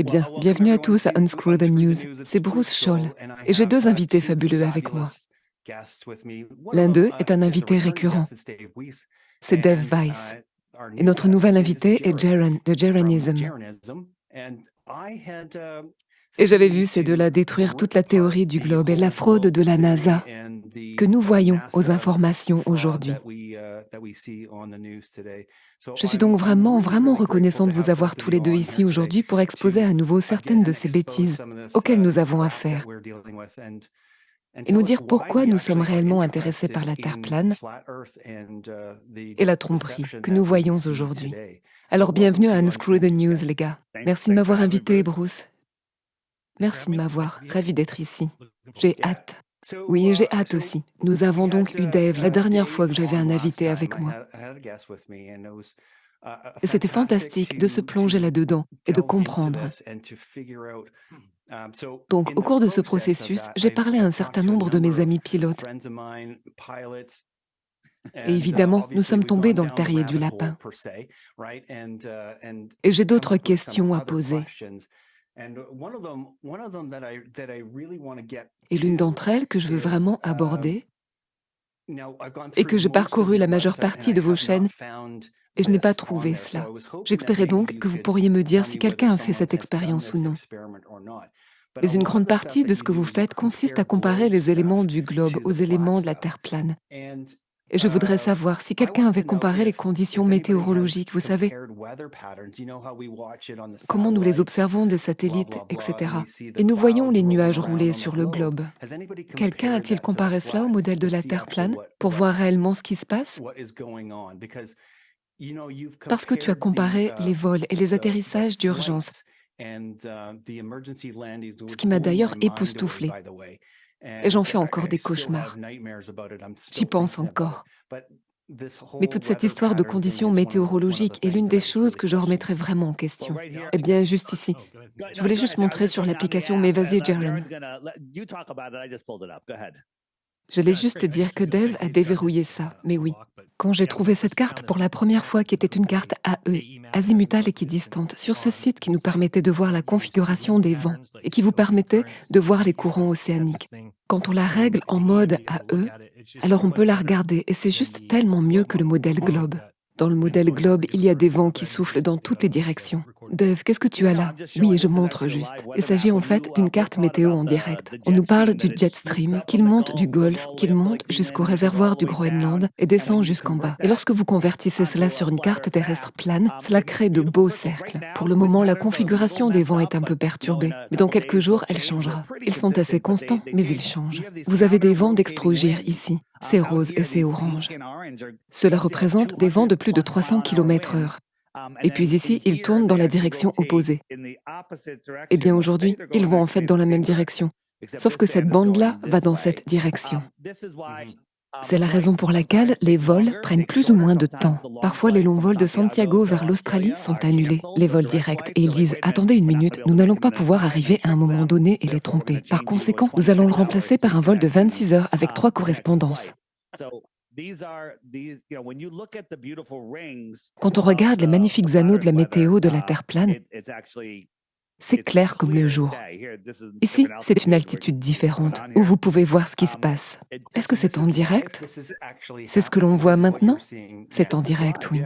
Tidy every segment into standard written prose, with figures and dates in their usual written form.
Eh bien, bienvenue à tous à Unscrew the News. C'est Bruce Scholl et j'ai deux invités fabuleux avec moi. L'un d'eux est un invité récurrent, c'est Dave Weiss. Et notre nouvel invité est Jaron de Jaronism. Et j'avais vu ces deux-là détruire toute la théorie du globe et la fraude de la NASA que nous voyons aux informations aujourd'hui. Je suis donc vraiment reconnaissant de vous avoir tous les deux ici aujourd'hui pour exposer à nouveau certaines de ces bêtises auxquelles nous avons affaire et nous dire pourquoi nous sommes réellement intéressés par la Terre plane et la tromperie que nous voyons aujourd'hui. Alors bienvenue à Unscrew the News, les gars. Merci de m'avoir invité, Bruce. Merci de m'avoir, ravi d'être ici. J'ai hâte. Oui, j'ai hâte aussi. Nous avons donc eu Dave la dernière fois que j'avais un invité avec moi. Et c'était fantastique de se plonger là-dedans et de comprendre. Donc, au cours de ce processus, j'ai parlé à un certain nombre de mes amis pilotes. Et évidemment, nous sommes tombés dans le terrier du lapin. Et j'ai d'autres questions à poser. Et l'une d'entre elles que je veux vraiment aborder, et que j'ai parcouru la majeure partie de vos chaînes, et je n'ai pas trouvé cela. J'espérais donc que vous pourriez me dire si quelqu'un a fait cette expérience ou non. Mais une grande partie de ce que vous faites consiste à comparer les éléments du globe aux éléments de la Terre plane. Et je voudrais savoir si quelqu'un avait comparé les conditions météorologiques, vous savez, comment nous les observons des satellites, etc. Et nous voyons les nuages rouler sur le globe. Quelqu'un a-t-il comparé cela au modèle de la Terre plane pour voir réellement ce qui se passe? Parce que tu as comparé les vols et les atterrissages d'urgence, ce qui m'a d'ailleurs époustouflé. Et j'en fais encore des cauchemars. J'y pense encore. Mais toute cette histoire de conditions météorologiques est l'une des choses que je remettrai vraiment en question. Eh bien, juste ici. Je voulais juste montrer sur l'application, mais vas-y, Jaron. J'allais juste dire que Dave a déverrouillé ça, mais oui. Quand j'ai trouvé cette carte pour la première fois, qui était une carte AE, azimutale équidistante, sur ce site qui nous permettait de voir la configuration des vents et qui vous permettait de voir les courants océaniques. Quand on la règle en mode AE, alors on peut la regarder et c'est juste tellement mieux que le modèle globe. Dans le modèle globe, il y a des vents qui soufflent dans toutes les directions. Dave, qu'est-ce que tu as là? Oui, je montre juste. Il s'agit en fait d'une carte météo en direct. On nous parle du jet stream, qu'il monte du Golfe, qu'il monte jusqu'au réservoir du Groenland et descend jusqu'en bas. Et lorsque vous convertissez cela sur une carte terrestre plane, cela crée de beaux cercles. Pour le moment, la configuration des vents est un peu perturbée, mais dans quelques jours, elle changera. Ils sont assez constants, mais ils changent. Vous avez des vents d'extrogir ici. C'est rose et c'est orange. Cela représente des vents de plus de 300 km/h. Et puis ici, ils tournent dans la direction opposée. Eh bien aujourd'hui, ils vont en fait dans la même direction. Sauf que cette bande-là va dans cette direction. C'est la raison pour laquelle les vols prennent plus ou moins de temps. Parfois, les longs vols de Santiago vers l'Australie sont annulés, les vols directs, et ils disent « Attendez une minute, nous n'allons pas pouvoir arriver à un moment donné et les tromper. Par conséquent, nous allons le remplacer par un vol de 26 heures avec 3 correspondances. » Quand on regarde les magnifiques anneaux de la météo de la Terre plane, c'est clair comme le jour. Ici, c'est une altitude différente, où vous pouvez voir ce qui se passe. Est-ce que c'est en direct? C'est ce que l'on voit maintenant? C'est en direct, oui.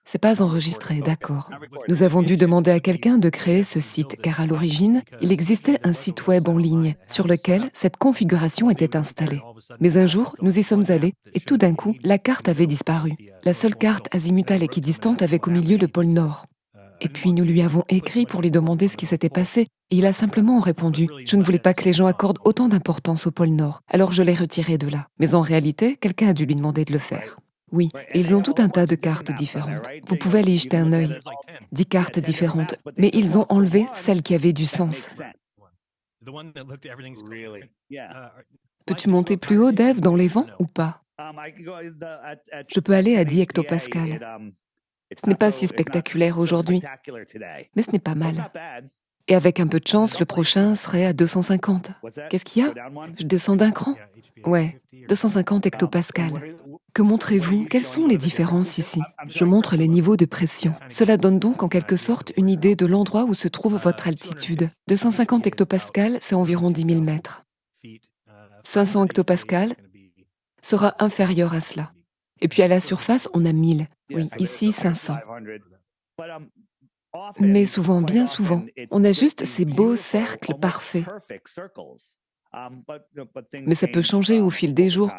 C'est pas enregistré, d'accord. Nous avons dû demander à quelqu'un de créer ce site, car à l'origine, il existait un site web en ligne sur lequel cette configuration était installée. Mais un jour, nous y sommes allés, et tout d'un coup, la carte avait disparu. La seule carte azimutale équidistante avec au milieu le pôle Nord. Et puis nous lui avons écrit pour lui demander ce qui s'était passé, et il a simplement répondu « Je ne voulais pas que les gens accordent autant d'importance au pôle Nord, alors je l'ai retiré de là. » Mais en réalité, quelqu'un a dû lui demander de le faire. Oui, et ils ont tout un tas de cartes différentes. Vous pouvez aller y jeter un œil. 10 cartes différentes, mais ils ont enlevé celles qui avaient du sens. Peux-tu monter plus haut, Dave, dans les vents, ou pas? Je peux aller à 10 hectopascales. Ce n'est pas si spectaculaire aujourd'hui, mais ce n'est pas mal. Et avec un peu de chance, le prochain serait à 250. Qu'est-ce qu'il y a? Je descends d'un cran? Ouais, 250 hectopascales. Que montrez-vous? Quelles sont les différences ici? Je montre les niveaux de pression. Cela donne donc en quelque sorte une idée de l'endroit où se trouve votre altitude. 250 hectopascales, c'est environ 10 000 mètres. 500 hectopascales sera inférieur à cela. Et puis à la surface, on a 1000. Oui, ici 500. Mais souvent, bien souvent, on a juste ces beaux cercles parfaits. Mais ça peut changer au fil des jours.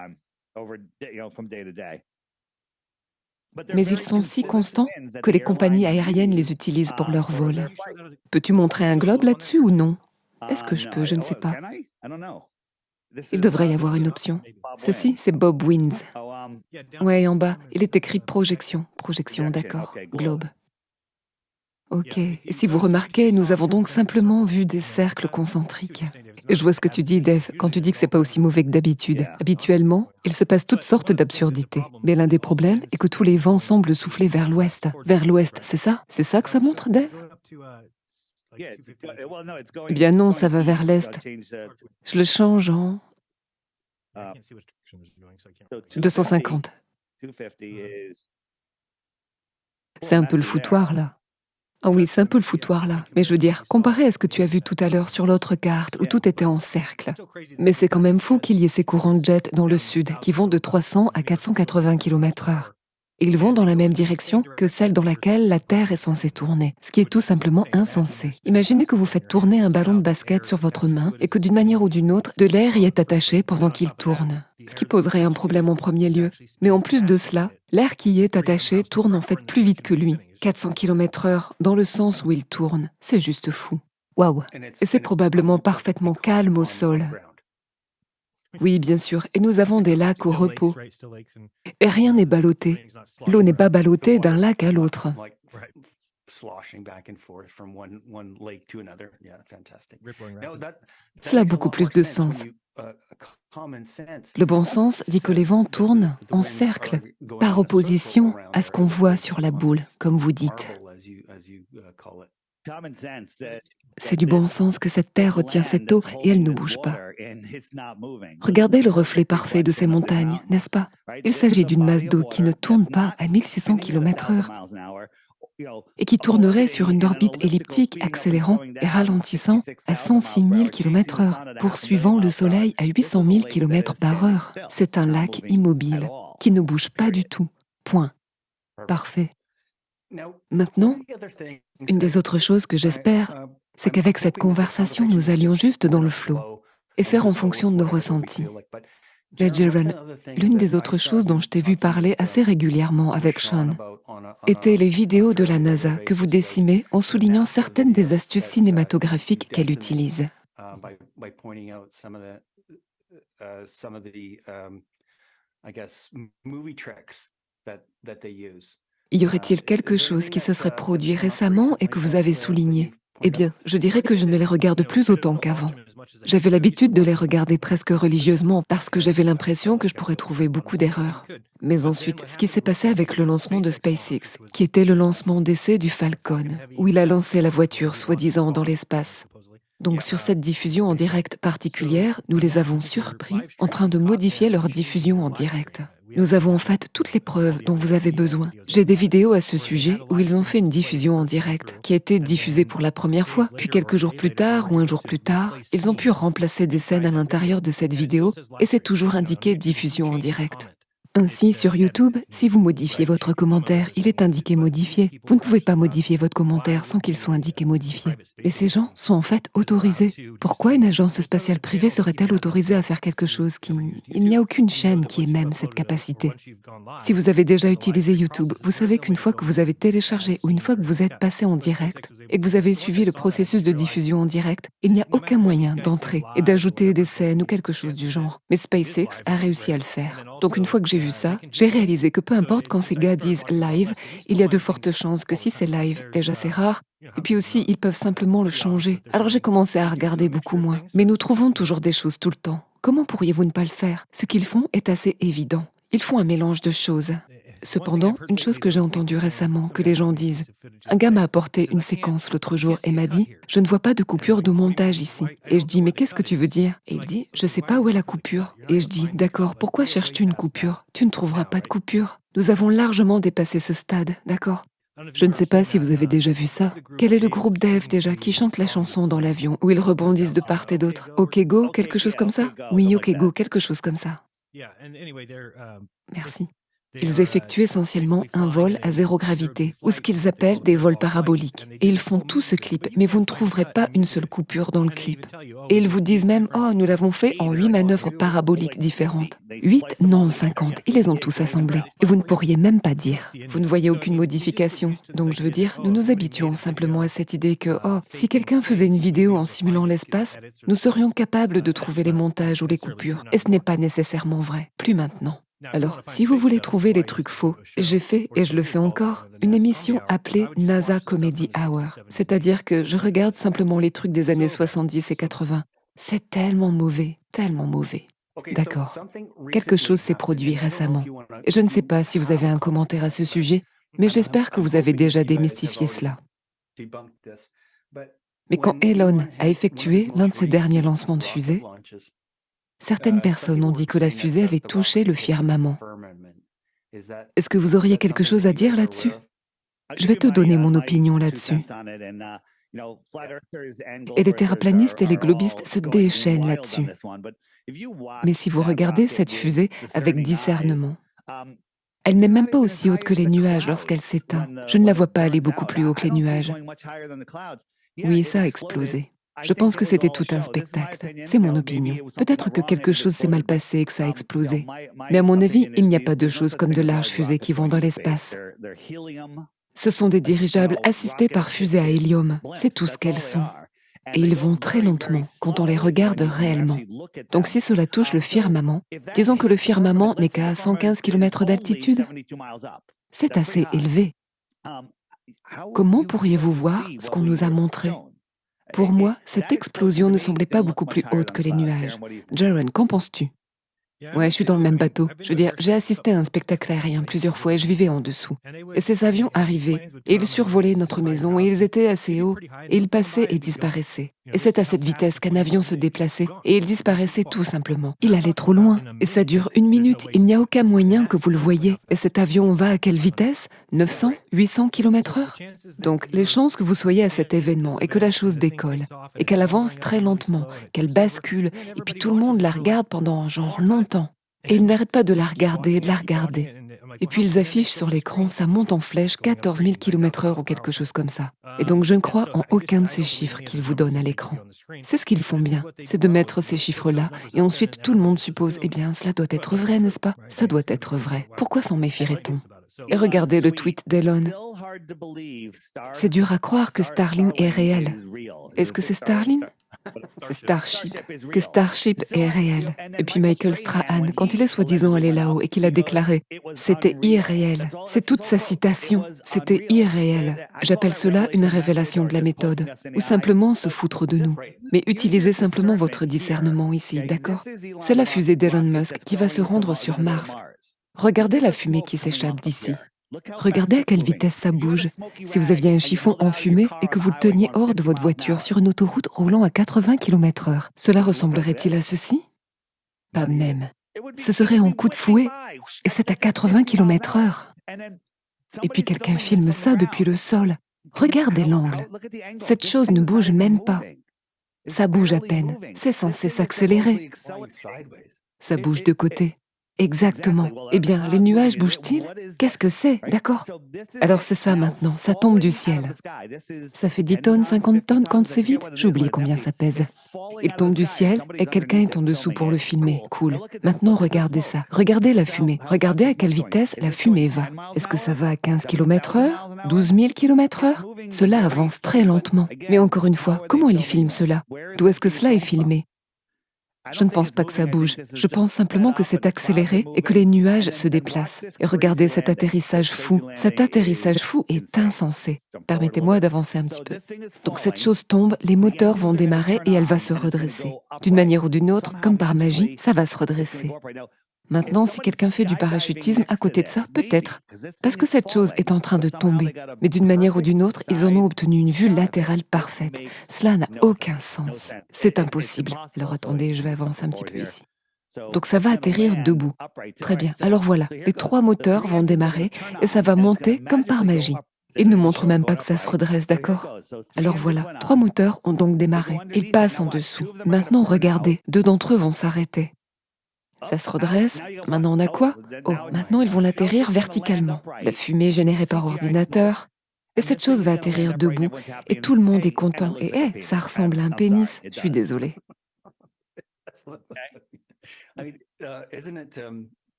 Mais ils sont si constants que les compagnies aériennes les utilisent pour leurs vols. Peux-tu montrer un globe là-dessus ou non? Est-ce que je peux? Je ne sais pas. Il devrait y avoir une option. Ceci, c'est Bob Wins. Ouais, en bas, il est écrit projection. Projection, d'accord. Globe. Ok. Et si vous remarquez, nous avons donc simplement vu des cercles concentriques. Et je vois ce que tu dis, Dave, quand tu dis que c'est pas aussi mauvais que d'habitude. Habituellement, il se passe toutes sortes d'absurdités. Mais l'un des problèmes est que tous les vents semblent souffler vers l'ouest. Vers l'ouest, c'est ça? C'est ça que ça montre, Dave? Eh bien non, ça va vers l'est. Je le change en 250. C'est un peu le foutoir, là. Ah oui, c'est un peu le foutoir là, mais je veux dire, comparé à ce que tu as vu tout à l'heure sur l'autre carte où tout était en cercle. Mais c'est quand même fou qu'il y ait ces courants de jet dans le sud qui vont de 300 à 480 km/h. Ils vont dans la même direction que celle dans laquelle la Terre est censée tourner, ce qui est tout simplement insensé. Imaginez que vous faites tourner un ballon de basket sur votre main et que d'une manière ou d'une autre, de l'air y est attaché pendant qu'il tourne. Ce qui poserait un problème en premier lieu. Mais en plus de cela, l'air qui y est attaché tourne en fait plus vite que lui. 400 km/h dans le sens où il tourne, c'est juste fou. Waouh! Et c'est probablement parfaitement calme au sol. Oui, bien sûr, et nous avons des lacs au repos. Et rien n'est ballotté. L'eau n'est pas ballottée d'un lac à l'autre. Cela a beaucoup plus de sens. Le bon sens dit que les vents tournent en cercle, par opposition à ce qu'on voit sur la boule, comme vous dites. C'est du bon sens que cette terre retient cette eau et elle ne bouge pas. Regardez le reflet parfait de ces montagnes, n'est-ce pas? Il s'agit d'une masse d'eau qui ne tourne pas à 1600 km/h et qui tournerait sur une orbite elliptique accélérant et ralentissant à 106 000 km/h, poursuivant le Soleil à 800 000 km/h. C'est un lac immobile qui ne bouge pas du tout. Point. Parfait. Maintenant, une des autres choses que j'espère, c'est qu'avec cette conversation, nous allions juste dans le flot et faire en fonction de nos ressentis. Mais Jaren, l'une des autres choses dont je t'ai vu parler assez régulièrement avec Sean étaient les vidéos de la NASA que vous décimez en soulignant certaines des astuces cinématographiques qu'elle utilise. Y aurait-il quelque chose qui se serait produit récemment et que vous avez souligné? Eh bien, je dirais que je ne les regarde plus autant qu'avant. J'avais l'habitude de les regarder presque religieusement parce que j'avais l'impression que je pourrais trouver beaucoup d'erreurs. Mais ensuite, ce qui s'est passé avec le lancement de SpaceX, qui était le lancement d'essai du Falcon, où il a lancé la voiture soi-disant dans l'espace. Donc sur cette diffusion en direct particulière, nous les avons surpris en train de modifier leur diffusion en direct. Nous avons en fait toutes les preuves dont vous avez besoin. J'ai des vidéos à ce sujet où ils ont fait une diffusion en direct, qui a été diffusée pour la première fois, puis quelques jours plus tard ou un jour plus tard, ils ont pu remplacer des scènes à l'intérieur de cette vidéo et c'est toujours indiqué diffusion en direct. Ainsi, sur YouTube, si vous modifiez votre commentaire, il est indiqué modifié. Vous ne pouvez pas modifier votre commentaire sans qu'il soit indiqué modifié. Et ces gens sont en fait autorisés. Pourquoi une agence spatiale privée serait-elle autorisée à faire quelque chose qui... Il n'y a aucune chaîne qui ait même cette capacité. Si vous avez déjà utilisé YouTube, vous savez qu'une fois que vous avez téléchargé ou une fois que vous êtes passé en direct et que vous avez suivi le processus de diffusion en direct, il n'y a aucun moyen d'entrer et d'ajouter des scènes ou quelque chose du genre. Mais SpaceX a réussi à le faire. Donc une fois que j'ai vu ça, j'ai réalisé que peu importe quand ces gars disent live, il y a de fortes chances que si c'est live, déjà c'est rare, et puis aussi ils peuvent simplement le changer. Alors j'ai commencé à regarder beaucoup moins. Mais nous trouvons toujours des choses tout le temps. Comment pourriez-vous ne pas le faire? Ce qu'ils font est assez évident. Ils font un mélange de choses. Cependant, une chose que j'ai entendue récemment, que les gens disent, un gars m'a apporté une séquence l'autre jour et m'a dit, je ne vois pas de coupure de montage ici. Et je dis, mais qu'est-ce que tu veux dire? Et il dit, je sais pas où est la coupure. Et je dis, d'accord, pourquoi cherches-tu une coupure? Tu ne trouveras pas de coupure. Nous avons largement dépassé ce stade, d'accord? Je ne sais pas si vous avez déjà vu ça. Quel est le groupe d'Eve déjà qui chante la chanson dans l'avion où ils rebondissent de part et d'autre? OK Go, quelque chose comme ça? Oui, OK Go, quelque chose comme ça. Merci. Ils effectuent essentiellement un vol à zéro gravité, ou ce qu'ils appellent des vols paraboliques. Et ils font tout ce clip, mais vous ne trouverez pas une seule coupure dans le clip. Et ils vous disent même, oh, nous l'avons fait en 8 manœuvres paraboliques différentes. 8? Non, 50. Ils les ont tous assemblés. Et vous ne pourriez même pas dire. Vous ne voyez aucune modification. Donc je veux dire, nous nous habituons simplement à cette idée que, oh, si quelqu'un faisait une vidéo en simulant l'espace, nous serions capables de trouver les montages ou les coupures. Et ce n'est pas nécessairement vrai. Plus maintenant. Alors, si vous voulez trouver les trucs faux, j'ai fait, et je le fais encore, une émission appelée NASA Comedy Hour. C'est-à-dire que je regarde simplement les trucs des années 70 et 80. C'est tellement mauvais, tellement mauvais. D'accord. Quelque chose s'est produit récemment. Et je ne sais pas si vous avez un commentaire à ce sujet, mais j'espère que vous avez déjà démystifié cela. Mais quand Elon a effectué l'un de ses derniers lancements de fusée, certaines personnes ont dit que la fusée avait touché le firmament. Est-ce que vous auriez quelque chose à dire là-dessus? Je vais te donner mon opinion là-dessus. Et les terraplanistes et les globistes se déchaînent là-dessus. Mais si vous regardez cette fusée avec discernement, elle n'est même pas aussi haute que les nuages lorsqu'elle s'éteint. Je ne la vois pas aller beaucoup plus haut que les nuages. Oui, ça a explosé. Je pense que c'était tout un spectacle. C'est mon opinion. Peut-être que quelque chose s'est mal passé et que ça a explosé. Mais à mon avis, il n'y a pas de choses comme de larges fusées qui vont dans l'espace. Ce sont des dirigeables assistés par fusées à hélium. C'est tout ce qu'elles sont. Et ils vont très lentement quand on les regarde réellement. Donc si cela touche le firmament, disons que le firmament n'est qu'à 115 km d'altitude, c'est assez élevé. Comment pourriez-vous voir ce qu'on nous a montré? Pour moi, cette explosion ne semblait pas beaucoup plus haute que les nuages. Jaron, qu'en penses-tu? Ouais, je suis dans le même bateau. Je veux dire, j'ai assisté à un spectacle aérien plusieurs fois et je vivais en dessous. Et ces avions arrivaient, et ils survolaient notre maison, et ils étaient assez hauts, et ils passaient et disparaissaient. Et c'est à cette vitesse qu'un avion se déplaçait, et il disparaissait tout simplement. Il allait trop loin, et ça dure 1 minute, il n'y a aucun moyen que vous le voyez. Et cet avion va à quelle vitesse? 900, 800 km/h? Donc, les chances que vous soyez à cet événement, et que la chose décolle, et qu'elle avance très lentement, qu'elle bascule, et puis tout le monde la regarde pendant genre longtemps. Et ils n'arrêtent pas de la regarder, de la regarder. Et puis ils affichent sur l'écran, ça monte en flèche, 14 000 km/h ou quelque chose comme ça. Et donc je ne crois en aucun de ces chiffres qu'ils vous donnent à l'écran. C'est ce qu'ils font bien, c'est de mettre ces chiffres-là, et ensuite tout le monde suppose, eh bien cela doit être vrai, n'est-ce pas? Ça doit être vrai. Pourquoi s'en méfierait-on? Et regardez le tweet d'Elon. C'est dur à croire que Starlink est réel. Est-ce que c'est Starlink? C'est Starship, que Starship est réel. Et puis Michael Strahan, quand il est soi-disant allé là-haut et qu'il a déclaré « C'était irréel », c'est toute sa citation, c'était irréel. J'appelle cela une révélation de la méthode, ou simplement se foutre de nous. Mais utilisez simplement votre discernement ici, d'accord? C'est la fusée d'Elon Musk qui va se rendre sur Mars. Regardez la fumée qui s'échappe d'ici. Regardez à quelle vitesse ça bouge. Si vous aviez un chiffon enfumé et que vous le teniez hors de votre voiture sur une autoroute roulant à 80 km/h, cela ressemblerait-il à ceci? Pas même. Ce serait en coup de fouet, et c'est à 80 km/h. Et puis quelqu'un filme ça depuis le sol. Regardez l'angle. Cette chose ne bouge même pas. Ça bouge à peine. C'est censé s'accélérer. Ça bouge de côté. Exactement. Eh bien, les nuages bougent-ils? Qu'est-ce que c'est? D'accord. Alors c'est ça maintenant, ça tombe du ciel. Ça fait 10 tonnes, 50 tonnes quand c'est vide? J'oublie combien ça pèse. Il tombe du ciel et quelqu'un est en dessous pour le filmer. Cool. Maintenant, regardez ça. Regardez la fumée. Regardez à quelle vitesse la fumée va. Est-ce que ça va à 15 km/h? 12 000 km/h? Cela avance très lentement. Mais encore une fois, comment ils filment cela? D'où est-ce que cela est filmé? Je ne pense pas que ça bouge. Je pense simplement que c'est accéléré et que les nuages se déplacent. Et regardez cet atterrissage fou. Cet atterrissage fou est insensé. Permettez-moi d'avancer un petit peu. Donc cette chose tombe, les moteurs vont démarrer et elle va se redresser. D'une manière ou d'une autre, comme par magie, ça va se redresser. Maintenant, si quelqu'un fait du parachutisme à côté de ça, peut-être. Parce que cette chose est en train de tomber. Mais d'une manière ou d'une autre, ils en ont obtenu une vue latérale parfaite. Cela n'a aucun sens. C'est impossible. Alors attendez, je vais avancer un petit peu ici. Donc ça va atterrir debout. Très bien. Alors voilà, les 3 moteurs vont démarrer et ça va monter comme par magie. Ils ne montrent même pas que ça se redresse, d'accord? Alors voilà, 3 moteurs ont donc démarré. Ils passent en dessous. Maintenant, regardez, 2 d'entre eux vont s'arrêter. Ça se redresse. Maintenant, on a quoi? Oh, maintenant, ils vont l'atterrir verticalement. La fumée générée par ordinateur. Et cette chose va atterrir debout. Et tout le monde est content. Et hé, ça ressemble à un pénis. Je suis désolée.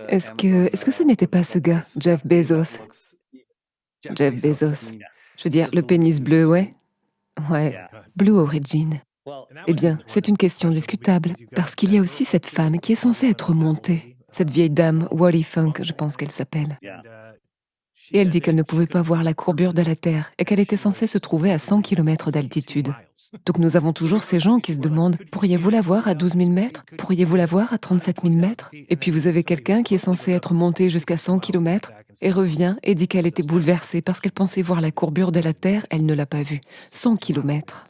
Est-ce que ce n'était pas ce gars, Jeff Bezos? Jeff Bezos. Je veux dire, le pénis bleu, ouais? Ouais, Blue Origin. Eh bien, c'est une question discutable, parce qu'il y a aussi cette femme qui est censée être montée. Cette vieille dame, Wally Funk, je pense qu'elle s'appelle. Et elle dit qu'elle ne pouvait pas voir la courbure de la Terre et qu'elle était censée se trouver à 100 km d'altitude. Donc nous avons toujours ces gens qui se demandent « Pourriez-vous la voir à 12 000 mètres? Pourriez-vous la voir à 37 000 mètres ?» Et puis vous avez quelqu'un qui est censé être monté jusqu'à 100 km et revient et dit qu'elle était bouleversée parce qu'elle pensait voir la courbure de la Terre, elle ne l'a pas vue. 100 km.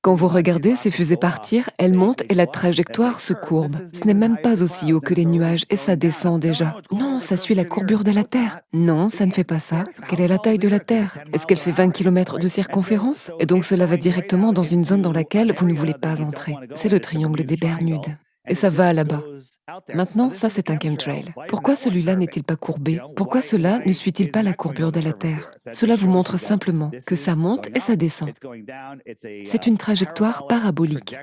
Quand vous regardez ces fusées partir, elles montent et la trajectoire se courbe. Ce n'est même pas aussi haut que les nuages et ça descend déjà. Non, ça suit la courbure de la Terre. Non, ça ne fait pas ça. Quelle est la taille de la Terre? Est-ce qu'elle fait 20 km de circonférence? Et donc cela va directement dans une zone dans laquelle vous ne voulez pas entrer. C'est le triangle des Bermudes. Et ça va là-bas. Maintenant, ça c'est un chemtrail. Pourquoi celui-là n'est-il pas courbé? Pourquoi cela ne suit-il pas la courbure de la Terre? Cela vous montre simplement que ça monte et ça descend. C'est une trajectoire parabolique.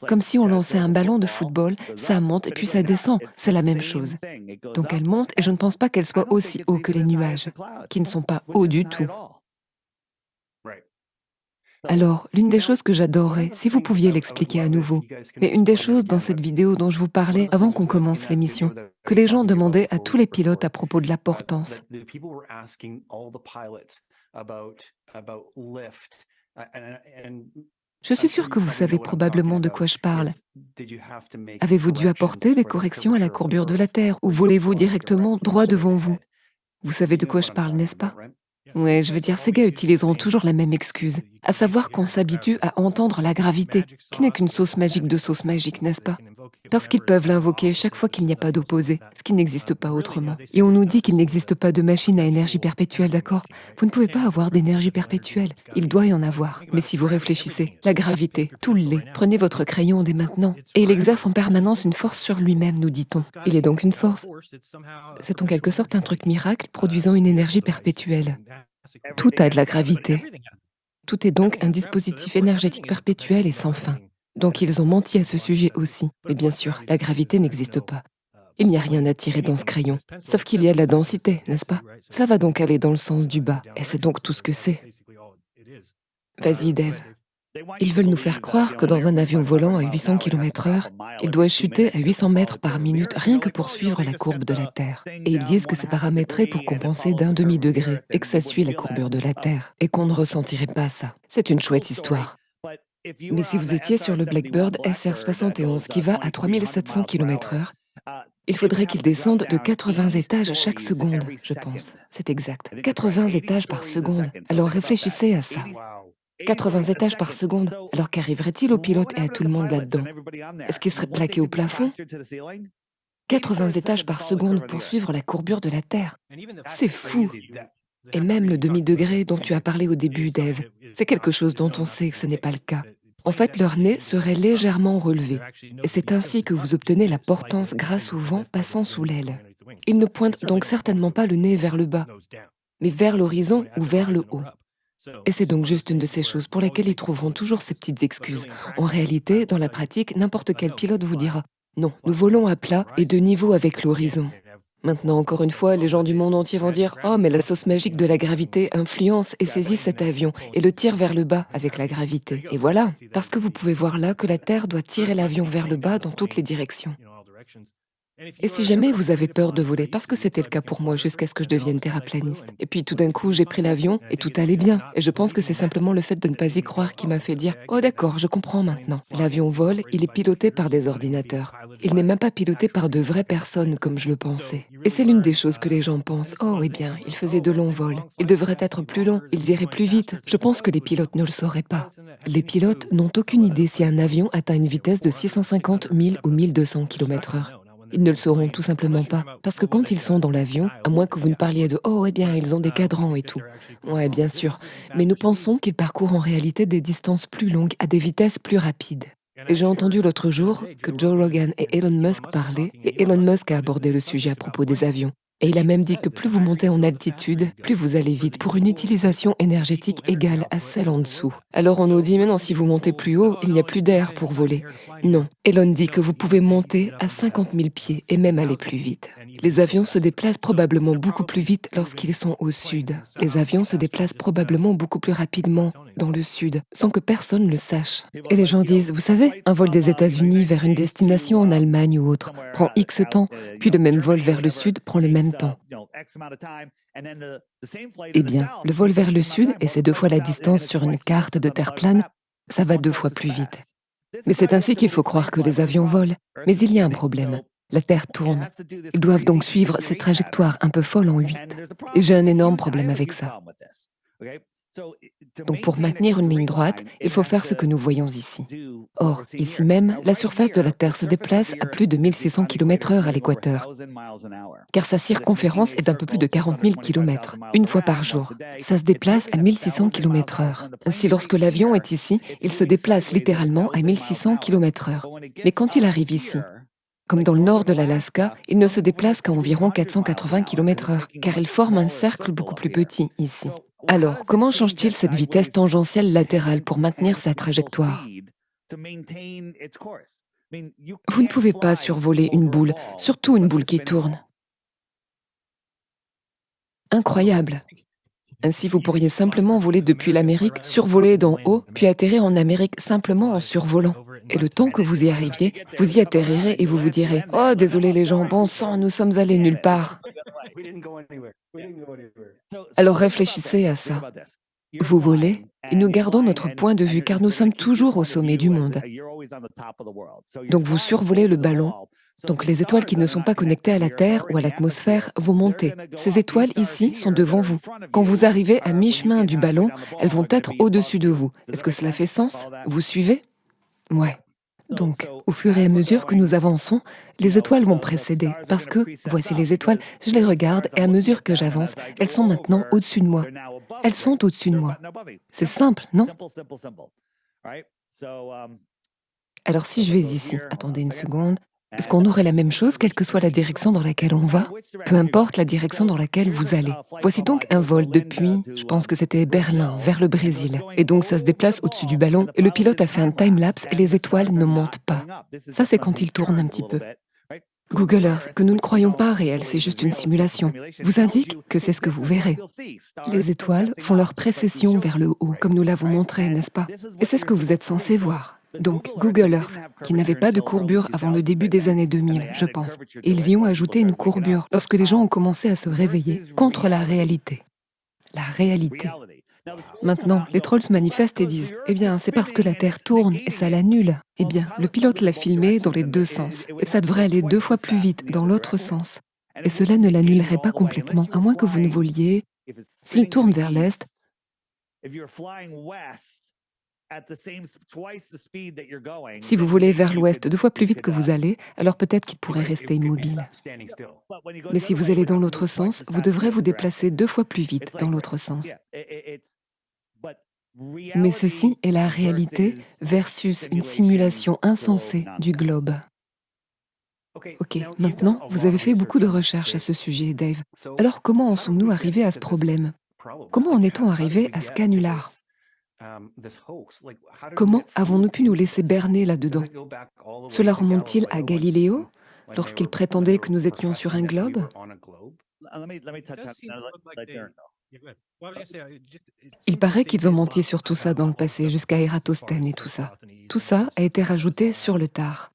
Comme si on lançait un ballon de football, ça monte et puis ça descend. C'est la même chose. Donc elle monte et je ne pense pas qu'elle soit aussi haut que les nuages, qui ne sont pas hauts du tout. Alors, l'une des choses que j'adorerais, si vous pouviez l'expliquer à nouveau, mais une des choses dans cette vidéo dont je vous parlais avant qu'on commence l'émission, que les gens demandaient à tous les pilotes à propos de la portance. Je suis sûre que vous savez probablement de quoi je parle. Avez-vous dû apporter des corrections à la courbure de la Terre ou volez-vous directement droit devant vous? Vous savez de quoi je parle, n'est-ce pas? Ouais, je veux dire, ces gars utiliseront toujours la même excuse, à savoir qu'on s'habitue à entendre la gravité, qui n'est qu'une sauce magique de sauce magique, n'est-ce pas? Parce qu'ils peuvent l'invoquer chaque fois qu'il n'y a pas d'opposé, ce qui n'existe pas autrement. Et on nous dit qu'il n'existe pas de machine à énergie perpétuelle, d'accord? Vous ne pouvez pas avoir d'énergie perpétuelle, il doit y en avoir. Mais si vous réfléchissez, la gravité, tout l'est. Prenez votre crayon dès maintenant, et il exerce en permanence une force sur lui-même, nous dit-on. Il est donc une force. C'est en quelque sorte un truc miracle produisant une énergie perpétuelle. Tout a de la gravité. Tout est donc un dispositif énergétique perpétuel et sans fin. Donc ils ont menti à ce sujet aussi. Mais bien sûr, la gravité n'existe pas. Il n'y a rien à tirer dans ce crayon, sauf qu'il y a de la densité, n'est-ce pas? Cela va donc aller dans le sens du bas, et c'est donc tout ce que c'est. Vas-y, Dave. Ils veulent nous faire croire que dans un avion volant à 800 km/h, il doit chuter à 800 mètres par minute rien que pour suivre la courbe de la Terre. Et ils disent que c'est paramétré pour compenser d'un demi-degré et que ça suit la courbure de la Terre et qu'on ne ressentirait pas ça. C'est une chouette histoire. Mais si vous étiez sur le Blackbird SR-71 qui va à 3700 km/h, il faudrait qu'il descende de 80 étages chaque seconde, je pense. C'est exact. 80 étages par seconde. Alors réfléchissez à ça. 80 étages par seconde. Alors qu'arriverait-il au pilote et à tout le monde là-dedans? Est-ce qu'il serait plaqué au plafond? 80 étages par seconde pour suivre la courbure de la Terre. C'est fou! Et même le demi-degré dont tu as parlé au début, Dave, c'est quelque chose dont on sait que ce n'est pas le cas. En fait, leur nez serait légèrement relevé. Et c'est ainsi que vous obtenez la portance grâce au vent passant sous l'aile. Ils ne pointent donc certainement pas le nez vers le bas, mais vers l'horizon ou vers le haut. Et c'est donc juste une de ces choses pour lesquelles ils trouveront toujours ces petites excuses. En réalité, dans la pratique, n'importe quel pilote vous dira « Non, nous volons à plat et de niveau avec l'horizon ». Maintenant, encore une fois, les gens du monde entier vont dire « Oh, mais la sauce magique de la gravité influence et saisit cet avion et le tire vers le bas avec la gravité. » Et voilà, parce que vous pouvez voir là que la Terre doit tirer l'avion vers le bas dans toutes les directions. Et si jamais vous avez peur de voler, parce que c'était le cas pour moi jusqu'à ce que je devienne terraplaniste. Et puis tout d'un coup, j'ai pris l'avion et tout allait bien. Et je pense que c'est simplement le fait de ne pas y croire qui m'a fait dire: «Oh d'accord, je comprends maintenant. L'avion vole, il est piloté par des ordinateurs. Il n'est même pas piloté par de vraies personnes comme je le pensais.» Et c'est l'une des choses que les gens pensent: «Oh eh bien, il faisait de longs vols. Il devrait être plus long, ils iraient plus vite.» Je pense que les pilotes ne le sauraient pas. Les pilotes n'ont aucune idée si un avion atteint une vitesse de 650 000 ou 1200 km/h. Ils ne le sauront tout simplement pas, parce que quand ils sont dans l'avion, à moins que vous ne parliez de «Oh, eh bien, ils ont des cadrans et tout.» Ouais, bien sûr, mais nous pensons qu'ils parcourent en réalité des distances plus longues à des vitesses plus rapides. Et j'ai entendu l'autre jour que Joe Rogan et Elon Musk parlaient, et Elon Musk a abordé le sujet à propos des avions. Et il a même dit que plus vous montez en altitude, plus vous allez vite pour une utilisation énergétique égale à celle en dessous. Alors on nous dit: «Mais non, si vous montez plus haut, il n'y a plus d'air pour voler.» Non, Elon dit que vous pouvez monter à 50 000 pieds et même aller plus vite. Les avions se déplacent probablement beaucoup plus vite lorsqu'ils sont au sud. Les avions se déplacent probablement beaucoup plus rapidement dans le sud, sans que personne le sache. Et les gens disent: «Vous savez, un vol des États-Unis vers une destination en Allemagne ou autre prend X temps, puis le même vol vers le sud prend le même temps.» Eh bien, le vol vers le sud, et c'est 2 fois la distance sur une carte de terre plane, ça va 2 fois plus vite. Mais c'est ainsi qu'il faut croire que les avions volent. Mais il y a un problème. La Terre tourne. Ils doivent donc suivre ces trajectoires un peu folles en 8. Et j'ai un énorme problème avec ça. Donc pour maintenir une ligne droite, il faut faire ce que nous voyons ici. Or, ici même, la surface de la Terre se déplace à plus de 1600 km/h à l'équateur, car sa circonférence est d'un peu plus de 40 000 km, une fois par jour. Ça se déplace à 1600 km/h. Ainsi, lorsque l'avion est ici, il se déplace littéralement à 1600 km/h. Mais quand il arrive ici, comme dans le nord de l'Alaska, il ne se déplace qu'à environ 480 km/h, car il forme un cercle beaucoup plus petit ici. Alors, comment change-t-il cette vitesse tangentielle latérale pour maintenir sa trajectoire? Vous ne pouvez pas survoler une boule, surtout une boule qui tourne. Incroyable! Ainsi, vous pourriez simplement voler depuis l'Amérique, survoler d'en haut, puis atterrir en Amérique simplement en survolant. Et le temps que vous y arriviez, vous y atterrirez et vous vous direz: «Oh, désolé les gens, bon sang, nous sommes allés nulle part.» Alors réfléchissez à ça. Vous volez et nous gardons notre point de vue car nous sommes toujours au sommet du monde. Donc vous survolez le ballon. Donc les étoiles qui ne sont pas connectées à la Terre ou à l'atmosphère vont monter. Ces étoiles ici sont devant vous. Quand vous arrivez à mi-chemin du ballon, elles vont être au-dessus de vous. Est-ce que cela fait sens? Vous suivez? Ouais. Donc, au fur et à mesure que nous avançons, les étoiles vont précéder, parce que, voici les étoiles, je les regarde et à mesure que j'avance, elles sont maintenant au-dessus de moi. Elles sont au-dessus de moi. C'est simple, non? Alors si je vais ici, attendez une seconde, est-ce qu'on aurait la même chose quelle que soit la direction dans laquelle on va? Peu importe la direction dans laquelle vous allez. Voici donc un vol depuis, je pense que c'était Berlin, vers le Brésil. Et donc ça se déplace au-dessus du ballon et le pilote a fait un time-lapse et les étoiles ne montent pas. Ça c'est quand il tourne un petit peu. Google Earth, que nous ne croyons pas réel, c'est juste une simulation, vous indique que c'est ce que vous verrez. Les étoiles font leur précession vers le haut, comme nous l'avons montré, n'est-ce pas? Et c'est ce que vous êtes censé voir. Donc, Google Earth, qui n'avait pas de courbure avant le début des années 2000, je pense, et ils y ont ajouté une courbure lorsque les gens ont commencé à se réveiller contre la réalité. La réalité. Maintenant, les trolls se manifestent et disent: «Eh bien, c'est parce que la Terre tourne et ça l'annule.» Eh bien, le pilote l'a filmé dans les deux sens, et ça devrait aller 2 fois plus vite dans l'autre sens. Et cela ne l'annulerait pas complètement, à moins que vous ne voliez. S'il tourne vers l'Est, si vous volez vers l'Ouest 2 fois plus vite que vous allez, alors peut-être qu'il pourrait rester immobile. Mais si vous allez dans l'autre sens, vous devrez vous déplacer 2 fois plus vite dans l'autre sens. Mais ceci est la réalité versus une simulation insensée du globe. Ok, maintenant, vous avez fait beaucoup de recherches à ce sujet, Dave. Alors comment en sommes-nous arrivés à ce problème? Comment en est-on arrivé à ce canular? Comment avons-nous pu nous laisser berner là-dedans? Cela remonte-t-il à Galiléo, lorsqu'il prétendait que nous étions sur un globe? Il paraît qu'ils ont menti sur tout ça dans le passé, jusqu'à Ératosthène et tout ça. Tout ça a été rajouté sur le tard.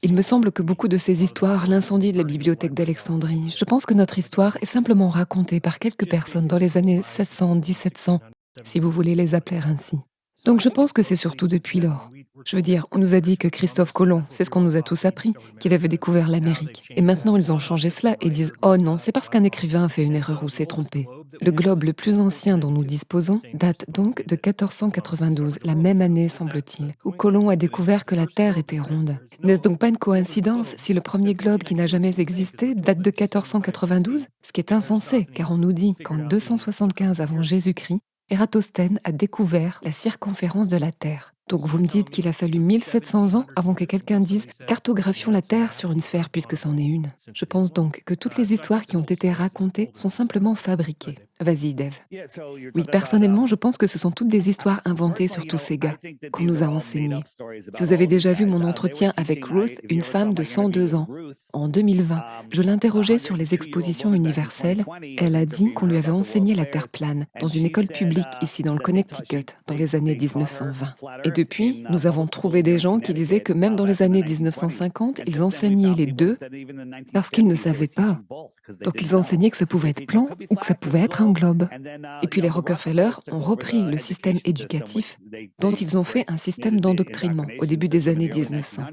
Il me semble que beaucoup de ces histoires, l'incendie de la bibliothèque d'Alexandrie, je pense que notre histoire est simplement racontée par quelques personnes dans les années 1600, 1700, si vous voulez les appeler ainsi. Donc je pense que c'est surtout depuis lors. Je veux dire, on nous a dit que Christophe Colomb, c'est ce qu'on nous a tous appris, qu'il avait découvert l'Amérique. Et maintenant ils ont changé cela et disent « Oh non, c'est parce qu'un écrivain a fait une erreur ou s'est trompé ». Le globe le plus ancien dont nous disposons date donc de 1492, la même année semble-t-il, où Colomb a découvert que la Terre était ronde. N'est-ce donc pas une coïncidence si le premier globe qui n'a jamais existé date de 1492? Ce qui est insensé, car on nous dit qu'en 275 avant Jésus-Christ, Ératosthène a découvert la circonférence de la Terre. Donc vous me dites qu'il a fallu 1700 ans avant que quelqu'un dise « cartographions la Terre sur une sphère puisque c'en est une ». Je pense donc que toutes les histoires qui ont été racontées sont simplement fabriquées. Vas-y, Dev. Oui, personnellement, je pense que ce sont toutes des histoires inventées sur tous ces gars qu'on nous a enseignés. Si vous avez déjà vu mon entretien avec Ruth, une femme de 102 ans, en 2020, je l'interrogeais sur les expositions universelles. Elle a dit qu'on lui avait enseigné la Terre plane dans une école publique ici dans le Connecticut dans les années 1920. Et depuis, nous avons trouvé des gens qui disaient que même dans les années 1950, ils enseignaient les deux parce qu'ils ne savaient pas. Donc ils enseignaient que ça pouvait être plan ou que ça pouvait être un globe. Et puis les Rockefeller ont repris le système éducatif dont ils ont fait un système d'endoctrinement au début des années 1900.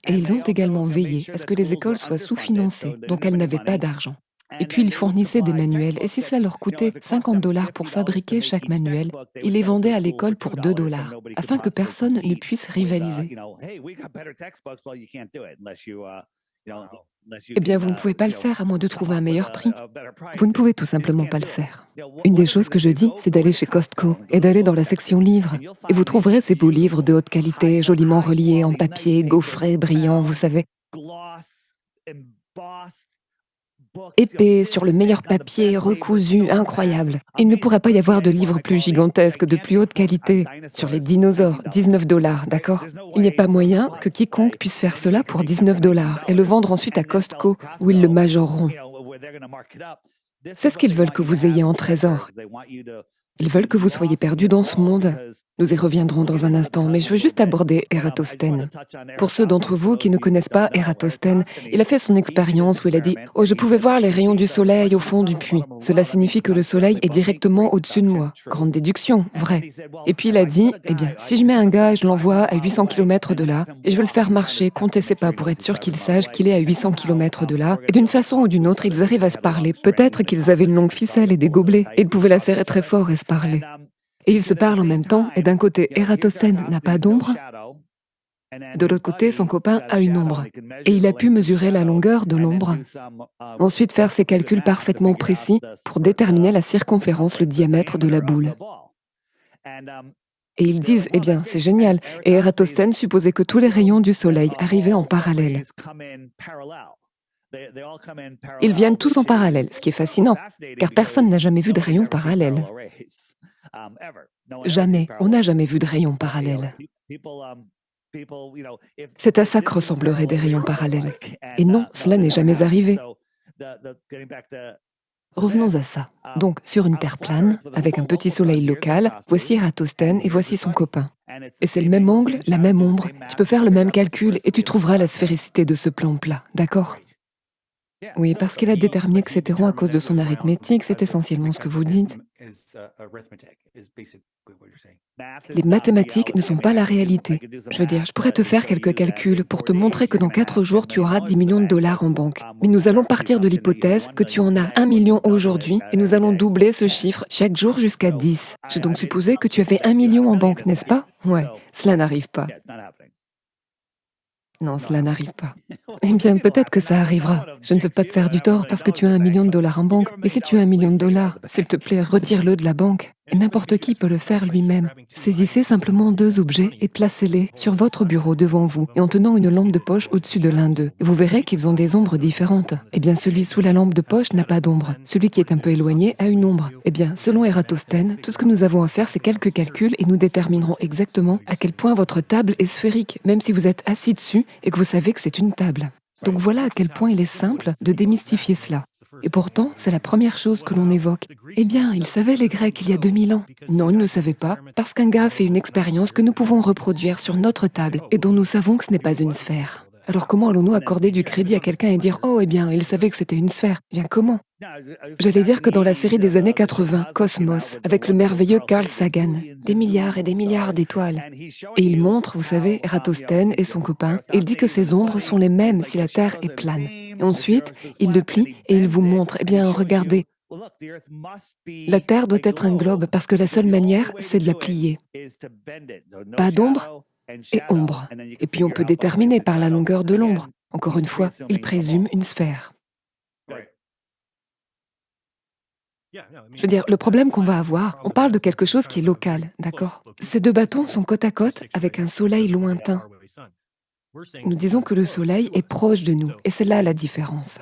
Et ils ont également veillé à ce que les écoles soient sous-financées, donc elles n'avaient pas d'argent. Et puis ils fournissaient des manuels, et si cela leur coûtait 50 $ pour fabriquer chaque manuel, ils les vendaient à l'école pour 2 $, afin que personne ne puisse rivaliser. Eh bien, vous ne pouvez pas le faire à moins de trouver un meilleur prix. Vous ne pouvez tout simplement pas le faire. Une des choses que je dis, c'est d'aller chez Costco et d'aller dans la section livres. Et vous trouverez ces beaux livres de haute qualité, joliment reliés en papier, gaufrés, brillants, vous savez. Épais, sur le meilleur papier, recousu, incroyable. Il ne pourrait pas y avoir de livres plus gigantesques, de plus haute qualité. Sur les dinosaures, 19 $, d'accord? Il n'y a pas moyen que quiconque puisse faire cela pour 19 $ et le vendre ensuite à Costco, où ils le majoreront. C'est ce qu'ils veulent que vous ayez en trésor. Ils veulent que vous soyez perdu dans ce monde. Nous y reviendrons dans un instant, mais je veux juste aborder Ératosthène. Pour ceux d'entre vous qui ne connaissent pas Ératosthène, il a fait son expérience où il a dit « Oh, je pouvais voir les rayons du soleil au fond du puits. Cela signifie que le soleil est directement au-dessus de moi. » Grande déduction, vrai. Et puis il a dit « Eh bien, si je mets un gars et je l'envoie à 800 km de là, et je veux le faire marcher, comptez ses pas pour être sûr qu'il sache qu'il est à 800 km de là, et d'une façon ou d'une autre, ils arrivent à se parler. Peut-être qu'ils avaient une longue ficelle et des gobelets, et ils pouvaient la serrer très fort et se parler. Et ils se parlent en même temps, et d'un côté, Ératosthène n'a pas d'ombre, de l'autre côté, son copain a une ombre. Et il a pu mesurer la longueur de l'ombre. Ensuite, faire ses calculs parfaitement précis pour déterminer la circonférence, le diamètre de la boule. Et ils disent, eh bien, c'est génial. Et Ératosthène supposait que tous les rayons du soleil arrivaient en parallèle. Ils viennent tous en parallèle, ce qui est fascinant, car personne n'a jamais vu de rayons parallèles. Jamais, on n'a jamais vu de rayons parallèles. C'est à ça que ressembleraient des rayons parallèles. Et non, cela n'est jamais arrivé. Revenons à ça. Donc, sur une Terre plane, avec un petit soleil local, voici Ératosthène et voici son copain. Et c'est le même angle, la même ombre. Tu peux faire le même calcul et tu trouveras la sphéricité de ce plan plat, d'accord? Oui, parce qu'il a déterminé que c'était rond à cause de son arithmétique, c'est essentiellement ce que vous dites. Les mathématiques ne sont pas la réalité. Je veux dire, je pourrais te faire quelques calculs pour te montrer que dans 4 jours, tu auras 10 millions de dollars en banque. Mais nous allons partir de l'hypothèse que tu en as 1 million aujourd'hui et nous allons doubler ce chiffre chaque jour jusqu'à 10. J'ai donc supposé que tu avais 1 million en banque, n'est-ce pas? Ouais, cela n'arrive pas. Non, cela n'arrive pas. Eh bien, peut-être que ça arrivera. Je ne veux pas te faire du tort parce que tu as 1 million de dollars en banque. Mais si tu as 1 million de dollars, s'il te plaît, retire-le de la banque. Et n'importe qui peut le faire lui-même. Saisissez simplement 2 objets et placez-les sur votre bureau devant vous et en tenant une lampe de poche au-dessus de l'un d'eux. Vous verrez qu'ils ont des ombres différentes. Eh bien, celui sous la lampe de poche n'a pas d'ombre. Celui qui est un peu éloigné a une ombre. Eh bien, selon Ératosthène, tout ce que nous avons à faire, c'est quelques calculs et nous déterminerons exactement à quel point votre table est sphérique, même si vous êtes assis dessus et que vous savez que c'est une table. Donc voilà à quel point il est simple de démystifier cela. Et pourtant, c'est la première chose que l'on évoque. Eh bien, ils savaient les Grecs il y a 2000 ans. Non, ils ne savaient pas, parce qu'un gars a fait une expérience que nous pouvons reproduire sur notre table et dont nous savons que ce n'est pas une sphère. Alors comment allons-nous accorder du crédit à quelqu'un et dire «Oh, eh bien, il savait que c'était une sphère». Eh bien, comment? J'allais dire que dans la série des années 80, Cosmos, avec le merveilleux Carl Sagan, des milliards et des milliards d'étoiles. Et il montre, vous savez, Eratosthène et son copain, et il dit que ces ombres sont les mêmes si la Terre est plane. Et ensuite, il le plie et il vous montre, eh bien, regardez, la Terre doit être un globe parce que la seule manière, c'est de la plier. Pas d'ombre et ombre. Et puis on peut déterminer par la longueur de l'ombre. Encore une fois, il présume une sphère. Je veux dire, le problème qu'on va avoir, on parle de quelque chose qui est local, d'accord? Ces deux bâtons sont côte à côte avec un soleil lointain. Nous disons que le soleil est proche de nous, et c'est là la différence.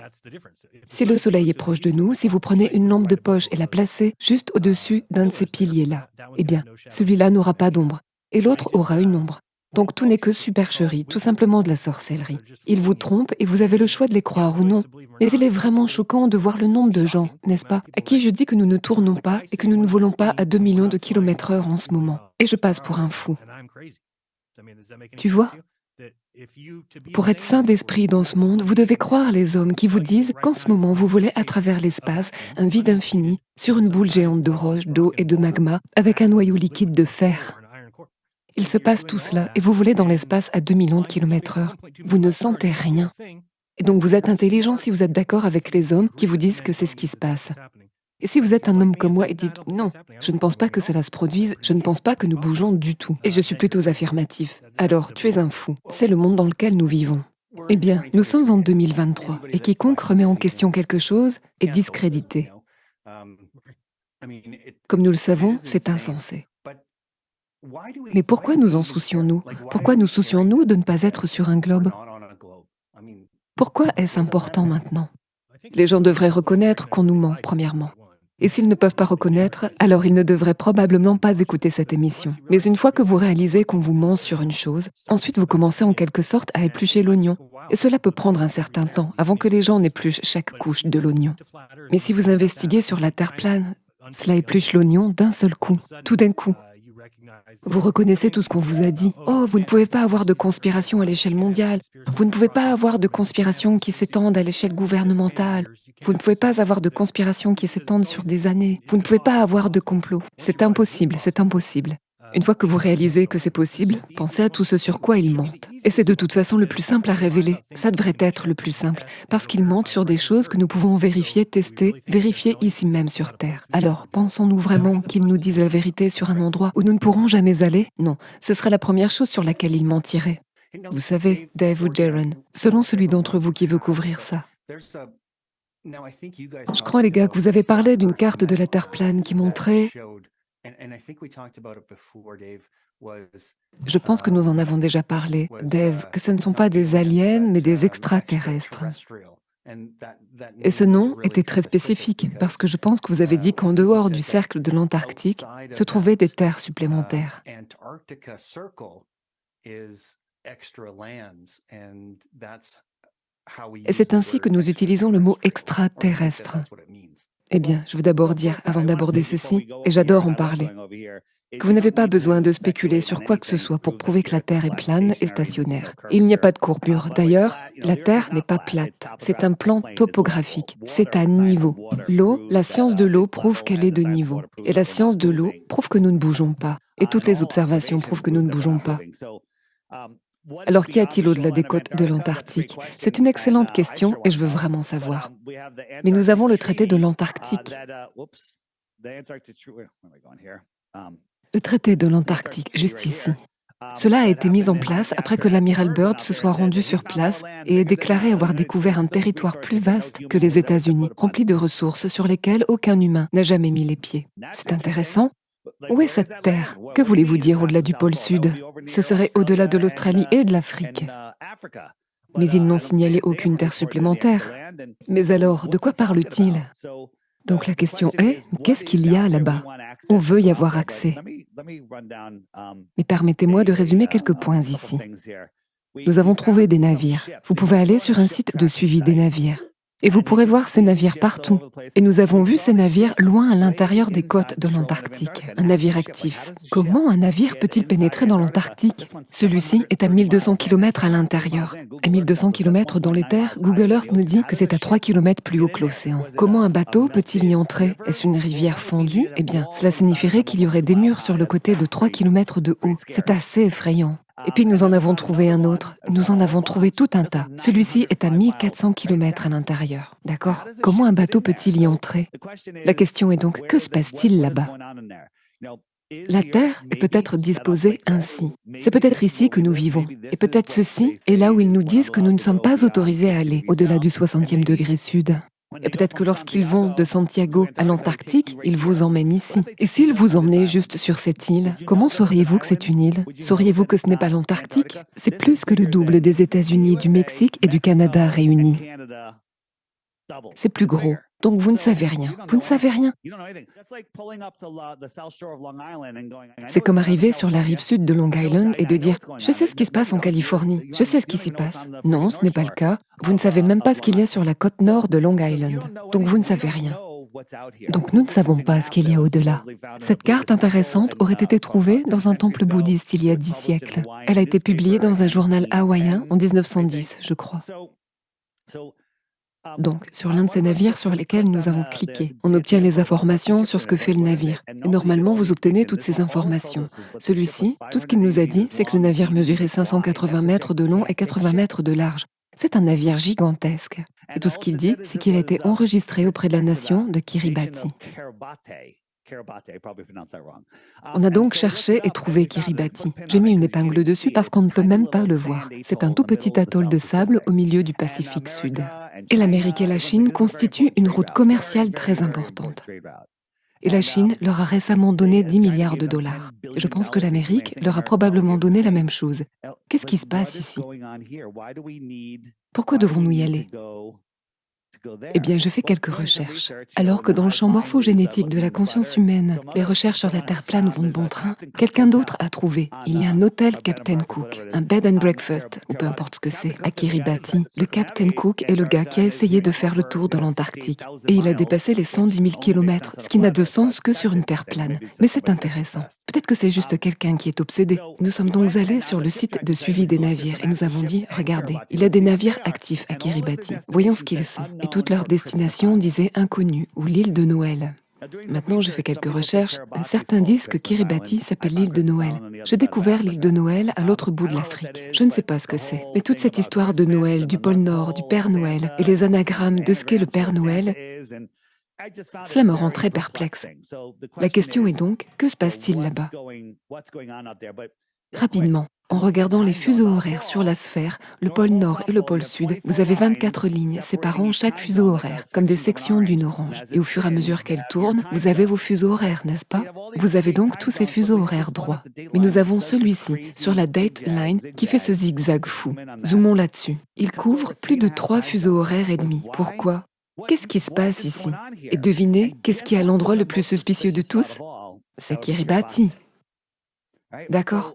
Si le soleil est proche de nous, si vous prenez une lampe de poche et la placez juste au-dessus d'un de ces piliers-là, eh bien, celui-là n'aura pas d'ombre, et l'autre aura une ombre. Donc tout n'est que supercherie, tout simplement de la sorcellerie. Ils vous trompent et vous avez le choix de les croire ou non. Mais il est vraiment choquant de voir le nombre de gens, n'est-ce pas, à qui je dis que nous ne tournons pas et que nous ne volons pas à 2 millions de kilomètres/heure en ce moment. Et je passe pour un fou. Tu vois? Pour être sain d'esprit dans ce monde, vous devez croire les hommes qui vous disent qu'en ce moment vous volez à travers l'espace, un vide infini, sur une boule géante de roche, d'eau et de magma, avec un noyau liquide de fer. Il se passe tout cela et vous volez dans l'espace à 2 millions de kilomètres/heure. Vous ne sentez rien. Et donc vous êtes intelligent si vous êtes d'accord avec les hommes qui vous disent que c'est ce qui se passe. Et si vous êtes un homme comme moi et dites « Non, je ne pense pas que cela se produise, je ne pense pas que nous bougeons du tout. » Et je suis plutôt affirmatif. Alors, tu es un fou. C'est le monde dans lequel nous vivons. Eh bien, nous sommes en 2023 et quiconque remet en question quelque chose est discrédité. Comme nous le savons, c'est insensé. Mais pourquoi nous en soucions-nous? Pourquoi nous soucions-nous de ne pas être sur un globe? Pourquoi est-ce important maintenant? Les gens devraient reconnaître qu'on nous ment, premièrement. Et s'ils ne peuvent pas reconnaître, alors ils ne devraient probablement pas écouter cette émission. Mais une fois que vous réalisez qu'on vous ment sur une chose, ensuite vous commencez en quelque sorte à éplucher l'oignon. Et cela peut prendre un certain temps, avant que les gens n'épluchent chaque couche de l'oignon. Mais si vous investiguez sur la Terre plane, cela épluche l'oignon d'un seul coup, tout d'un coup. Vous reconnaissez tout ce qu'on vous a dit. Oh, vous ne pouvez pas avoir de conspiration à l'échelle mondiale. Vous ne pouvez pas avoir de conspiration qui s'étendent à l'échelle gouvernementale. Vous ne pouvez pas avoir de conspiration qui s'étendent sur des années. Vous ne pouvez pas avoir de complot. C'est impossible, c'est impossible. Une fois que vous réalisez que c'est possible, pensez à tout ce sur quoi ils mentent. Et c'est de toute façon le plus simple à révéler. Ça devrait être le plus simple, parce qu'ils mentent sur des choses que nous pouvons vérifier, tester, vérifier ici même sur Terre. Alors, pensons-nous vraiment qu'ils nous disent la vérité sur un endroit où nous ne pourrons jamais aller? Non, ce serait la première chose sur laquelle ils mentiraient. Vous savez, Dave ou Jaron, selon celui d'entre vous qui veut couvrir ça. Je crois, les gars, que vous avez parlé d'une carte de la Terre plane qui montrait... Je pense que nous en avons déjà parlé, Dave, que ce ne sont pas des aliens, mais des extraterrestres. Et ce nom était très spécifique, parce que je pense que vous avez dit qu'en dehors du cercle de l'Antarctique se trouvaient des terres supplémentaires. Et c'est ainsi que nous utilisons le mot extraterrestre. Eh bien, je veux d'abord dire, avant d'aborder ceci, et j'adore en parler, que vous n'avez pas besoin de spéculer sur quoi que ce soit pour prouver que la Terre est plane et stationnaire. Il n'y a pas de courbure. D'ailleurs, la Terre n'est pas plate. C'est un plan topographique. C'est à niveau. L'eau, la science de l'eau prouve qu'elle est de niveau. Et la science de l'eau prouve que nous ne bougeons pas. Et toutes les observations prouvent que nous ne bougeons pas. Alors qu'y a-t-il au-delà des côtes de l'Antarctique? C'est une excellente question et je veux vraiment savoir. Mais nous avons le traité de l'Antarctique. Le traité de l'Antarctique, juste ici. Cela a été mis en place après que l'amiral Byrd se soit rendu sur place et ait déclaré avoir découvert un territoire plus vaste que les États-Unis, rempli de ressources sur lesquelles aucun humain n'a jamais mis les pieds. C'est intéressant. Où est cette terre? Que voulez-vous dire au-delà du pôle Sud? Ce serait au-delà de l'Australie et de l'Afrique. Mais ils n'ont signalé aucune terre supplémentaire. Mais alors, de quoi parle-t-il? Donc la question est, qu'est-ce qu'il y a là-bas? On veut y avoir accès. Mais permettez-moi de résumer quelques points ici. Nous avons trouvé des navires. Vous pouvez aller sur un site de suivi des navires. Et vous pourrez voir ces navires partout. Et nous avons vu ces navires loin à l'intérieur des côtes de l'Antarctique. Un navire actif. Comment un navire peut-il pénétrer dans l'Antarctique? Celui-ci est à 1200 km à l'intérieur. À 1200 km dans les terres, Google Earth nous dit que c'est à 3 km plus haut que l'océan. Comment un bateau peut-il y entrer? Est-ce une rivière fondue? Eh bien, cela signifierait qu'il y aurait des murs sur le côté de 3 km de haut. C'est assez effrayant. Et puis nous en avons trouvé un autre, nous en avons trouvé tout un tas. Celui-ci est à 1400 km à l'intérieur, d'accord? Comment un bateau peut-il y entrer? La question est donc, que se passe-t-il là-bas? La Terre est peut-être disposée ainsi. C'est peut-être ici que nous vivons. Et peut-être ceci est là où ils nous disent que nous ne sommes pas autorisés à aller, au-delà du 60e degré sud. Et peut-être que lorsqu'ils vont de Santiago à l'Antarctique, ils vous emmènent ici. Et s'ils vous emmenaient juste sur cette île, comment sauriez-vous que c'est une île? Sauriez-vous que ce n'est pas l'Antarctique? C'est plus que le double des États-Unis, du Mexique et du Canada réunis. C'est plus gros. Donc vous ne savez rien. Vous ne savez rien. C'est comme arriver sur la rive sud de Long Island et de dire « Je sais ce qui se passe en Californie. Je sais ce qui s'y passe. » Non, ce n'est pas le cas. Vous ne savez même pas ce qu'il y a sur la côte nord de Long Island. Donc vous ne savez rien. Donc nous ne savons pas ce qu'il y a au-delà. Cette carte intéressante aurait été trouvée dans un temple bouddhiste il y a 10 siècles. Elle a été publiée dans un journal hawaïen en 1910, je crois. Donc, sur l'un de ces navires sur lesquels nous avons cliqué, on obtient les informations sur ce que fait le navire. Et normalement, vous obtenez toutes ces informations. Celui-ci, tout ce qu'il nous a dit, c'est que le navire mesurait 580 mètres de long et 80 mètres de large. C'est un navire gigantesque. Et tout ce qu'il dit, c'est qu'il a été enregistré auprès de la nation de Kiribati. On a donc cherché et trouvé Kiribati. J'ai mis une épingle dessus parce qu'on ne peut même pas le voir. C'est un tout petit atoll de sable au milieu du Pacifique Sud. Et l'Amérique et la Chine constituent une route commerciale très importante. Et la Chine leur a récemment donné 10 milliards de dollars. Je pense que l'Amérique leur a probablement donné la même chose. Qu'est-ce qui se passe ici? Pourquoi devons-nous y aller? Eh bien, je fais quelques recherches. Alors que dans le champ morphogénétique de la conscience humaine, les recherches sur la Terre plane vont de bon train, quelqu'un d'autre a trouvé. Il y a un hôtel Captain Cook, un bed and breakfast, ou peu importe ce que c'est, à Kiribati. Le Captain Cook est le gars qui a essayé de faire le tour de l'Antarctique. Et il a dépassé les 110 000 kilomètres, ce qui n'a de sens que sur une Terre plane. Mais c'est intéressant. Peut-être que c'est juste quelqu'un qui est obsédé. Nous sommes donc allés sur le site de suivi des navires et nous avons dit, regardez, il y a des navires actifs à Kiribati. Voyons ce qu'ils sont. Et toute leur destination disait inconnue ou l'île de Noël. Maintenant, j'ai fait quelques recherches. Certains disent que Kiribati s'appelle l'île de Noël. J'ai découvert l'île de Noël à l'autre bout de l'Afrique. Je ne sais pas ce que c'est, mais toute cette histoire de Noël, du pôle Nord, du Père Noël et les anagrammes de ce qu'est le Père Noël, cela me rend très perplexe. La question est donc, que se passe-t-il là-bas? Rapidement, en regardant les fuseaux horaires sur la sphère, le pôle Nord et le pôle Sud, vous avez 24 lignes séparant chaque fuseau horaire, comme des sections d'une orange. Et au fur et à mesure qu'elle tourne, vous avez vos fuseaux horaires, n'est-ce pas? Vous avez donc tous ces fuseaux horaires droits. Mais nous avons celui-ci, sur la Dateline, qui fait ce zigzag fou. Zoomons là-dessus. Il couvre plus de 3 fuseaux horaires et demi. Pourquoi? Qu'est-ce qui se passe ici? Et devinez, qu'est-ce qui est à l'endroit le plus suspicieux de tous? C'est Kiribati. D'accord?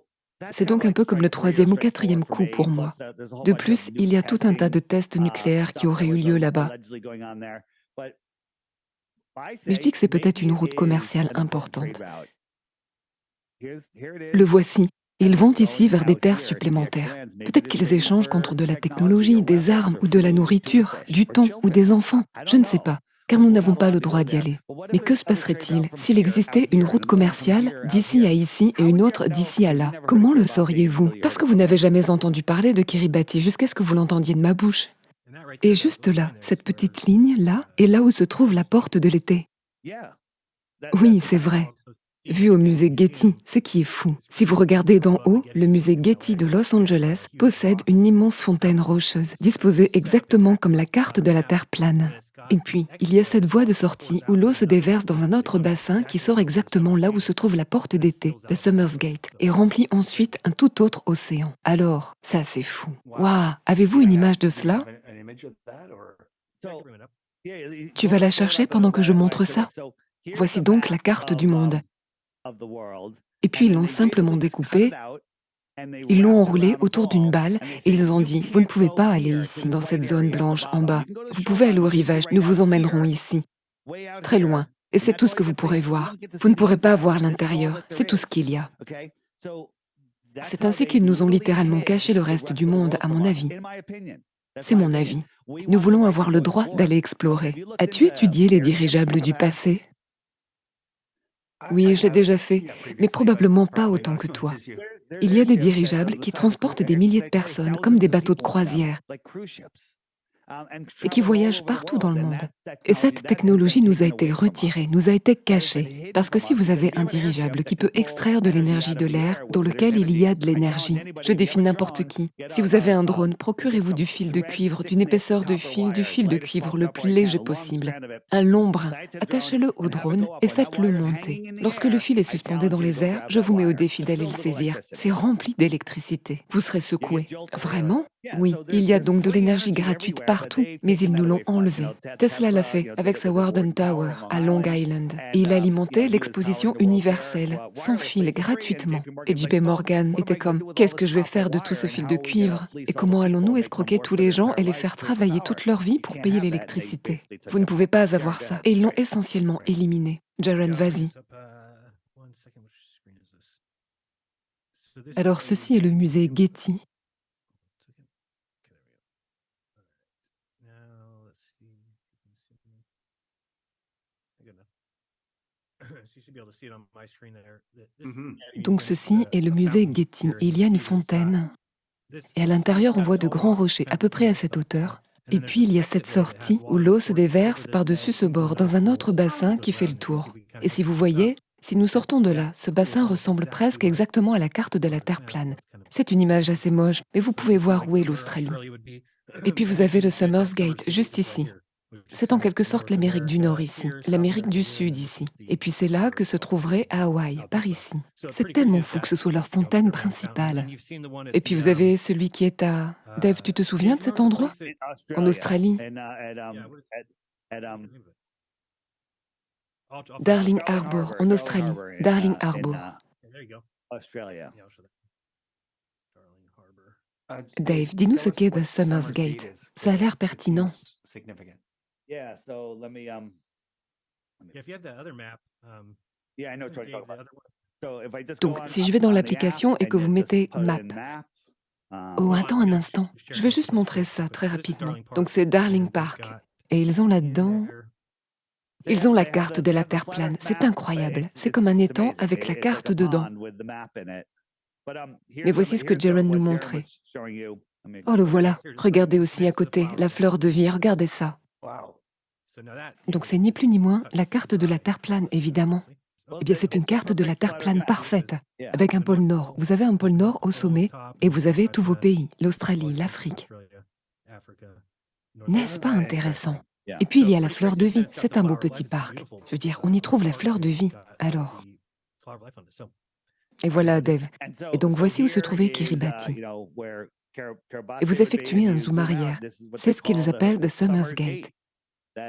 C'est donc un peu comme le 3e ou 4e coup pour moi. De plus, il y a tout un tas de tests nucléaires qui auraient eu lieu là-bas. Mais je dis que c'est peut-être une route commerciale importante. Le voici. Ils vont ici vers des terres supplémentaires. Peut-être qu'ils échangent contre de la technologie, des armes ou de la nourriture, du thon ou des enfants. Je ne sais pas, car nous n'avons pas le droit d'y aller. Mais que se passerait-il s'il existait une route commerciale d'ici à ici et une autre d'ici à là? Comment le sauriez-vous? Parce que vous n'avez jamais entendu parler de Kiribati jusqu'à ce que vous l'entendiez de ma bouche. Et juste là, cette petite ligne, là, est là où se trouve la porte de l'été. Oui, c'est vrai. Vu au musée Getty, ce qui est fou. Si vous regardez d'en haut, le musée Getty de Los Angeles possède une immense fontaine rocheuse, disposée exactement comme la carte de la Terre plane. Et puis, il y a cette voie de sortie où l'eau se déverse dans un autre bassin qui sort exactement là où se trouve la porte d'été, de Summers Gate, et remplit ensuite un tout autre océan. Alors, ça c'est fou. Waouh! Avez-vous une image de cela? Tu vas la chercher pendant que je montre ça? Voici donc la carte du monde. Et puis ils l'ont simplement découpée Ils l'ont enroulé autour d'une balle et ils ont dit: «Vous ne pouvez pas aller ici, dans cette zone blanche en bas. Vous pouvez aller au rivage, nous vous emmènerons ici, très loin. Et c'est tout ce que vous pourrez voir. Vous ne pourrez pas voir l'intérieur, c'est tout ce qu'il y a». C'est ainsi qu'ils nous ont littéralement caché le reste du monde, à mon avis. C'est mon avis. Nous voulons avoir le droit d'aller explorer. As-tu étudié les dirigeables du passé? Oui, je l'ai déjà fait, mais probablement pas autant que toi. Il y a des dirigeables qui transportent des milliers de personnes, comme des bateaux de croisière, et qui voyagent partout dans le monde. Et cette technologie nous a été retirée, nous a été cachée. Parce que si vous avez un dirigeable qui peut extraire de l'énergie de l'air dans lequel il y a de l'énergie, je défie n'importe qui. Si vous avez un drone, procurez-vous du fil de cuivre, d'une épaisseur de fil, du fil de cuivre le plus léger possible. Un long brin, attachez-le au drone et faites-le monter. Lorsque le fil est suspendu dans les airs, je vous mets au défi d'aller le saisir. C'est rempli d'électricité. Vous serez secoué. Vraiment? Oui, il y a donc de l'énergie gratuite partout, mais ils nous l'ont enlevée. Tesla l'a fait avec sa Warden Tower à Long Island. Et il alimentait l'exposition universelle, sans fil, gratuitement. Et JP Morgan était comme: qu'est-ce que je vais faire de tout ce fil de cuivre? Et comment allons-nous escroquer tous les gens et les faire travailler toute leur vie pour payer l'électricité? Vous ne pouvez pas avoir ça. Et ils l'ont essentiellement éliminé. Jaron, vas-y. Alors ceci est le musée Getty. Donc ceci est le musée Getty. Et il y a une fontaine. Et à l'intérieur, on voit de grands rochers, à peu près à cette hauteur. Et puis il y a cette sortie où l'eau se déverse par-dessus ce bord dans un autre bassin qui fait le tour. Et si vous voyez, si nous sortons de là, ce bassin ressemble presque exactement à la carte de la Terre plane. C'est une image assez moche, mais vous pouvez voir où est l'Australie. Et puis vous avez le Summers Gate, juste ici. C'est en quelque sorte l'Amérique du Nord ici, l'Amérique du Sud ici. Et puis c'est là que se trouverait Hawaï, par ici. C'est tellement fou que ce soit leur fontaine principale. Et puis vous avez celui qui est à... Dave, tu te souviens de cet endroit? En Australie? Darling Harbour, en Australie. Darling Harbour. Dave, dis-nous ce qu'est The Summers Gate. Ça a l'air pertinent. Donc, si je vais dans l'application et que vous mettez Map. Oh, attends un instant. Je vais juste montrer ça très rapidement. Donc, c'est Darling Park. Et ils ont là-dedans... Ils ont la carte de la Terre plane. C'est incroyable. C'est comme un étang avec la carte dedans. Mais voici ce que Jaron nous montrait. Oh, le voilà. Regardez aussi à côté, la fleur de vie. Regardez ça. Donc, c'est ni plus ni moins la carte de la Terre plane, évidemment. Eh bien, c'est une carte de la Terre plane parfaite, avec un pôle Nord. Vous avez un pôle Nord au sommet, et vous avez tous vos pays, l'Australie, l'Afrique. N'est-ce pas intéressant? Et puis, il y a la fleur de vie. C'est un beau petit parc. Je veux dire, on y trouve la fleur de vie. Alors... Et voilà, Dave. Et donc, voici où se trouvait Kiribati. Et vous effectuez un zoom arrière. C'est ce qu'ils appellent The Summers Gate.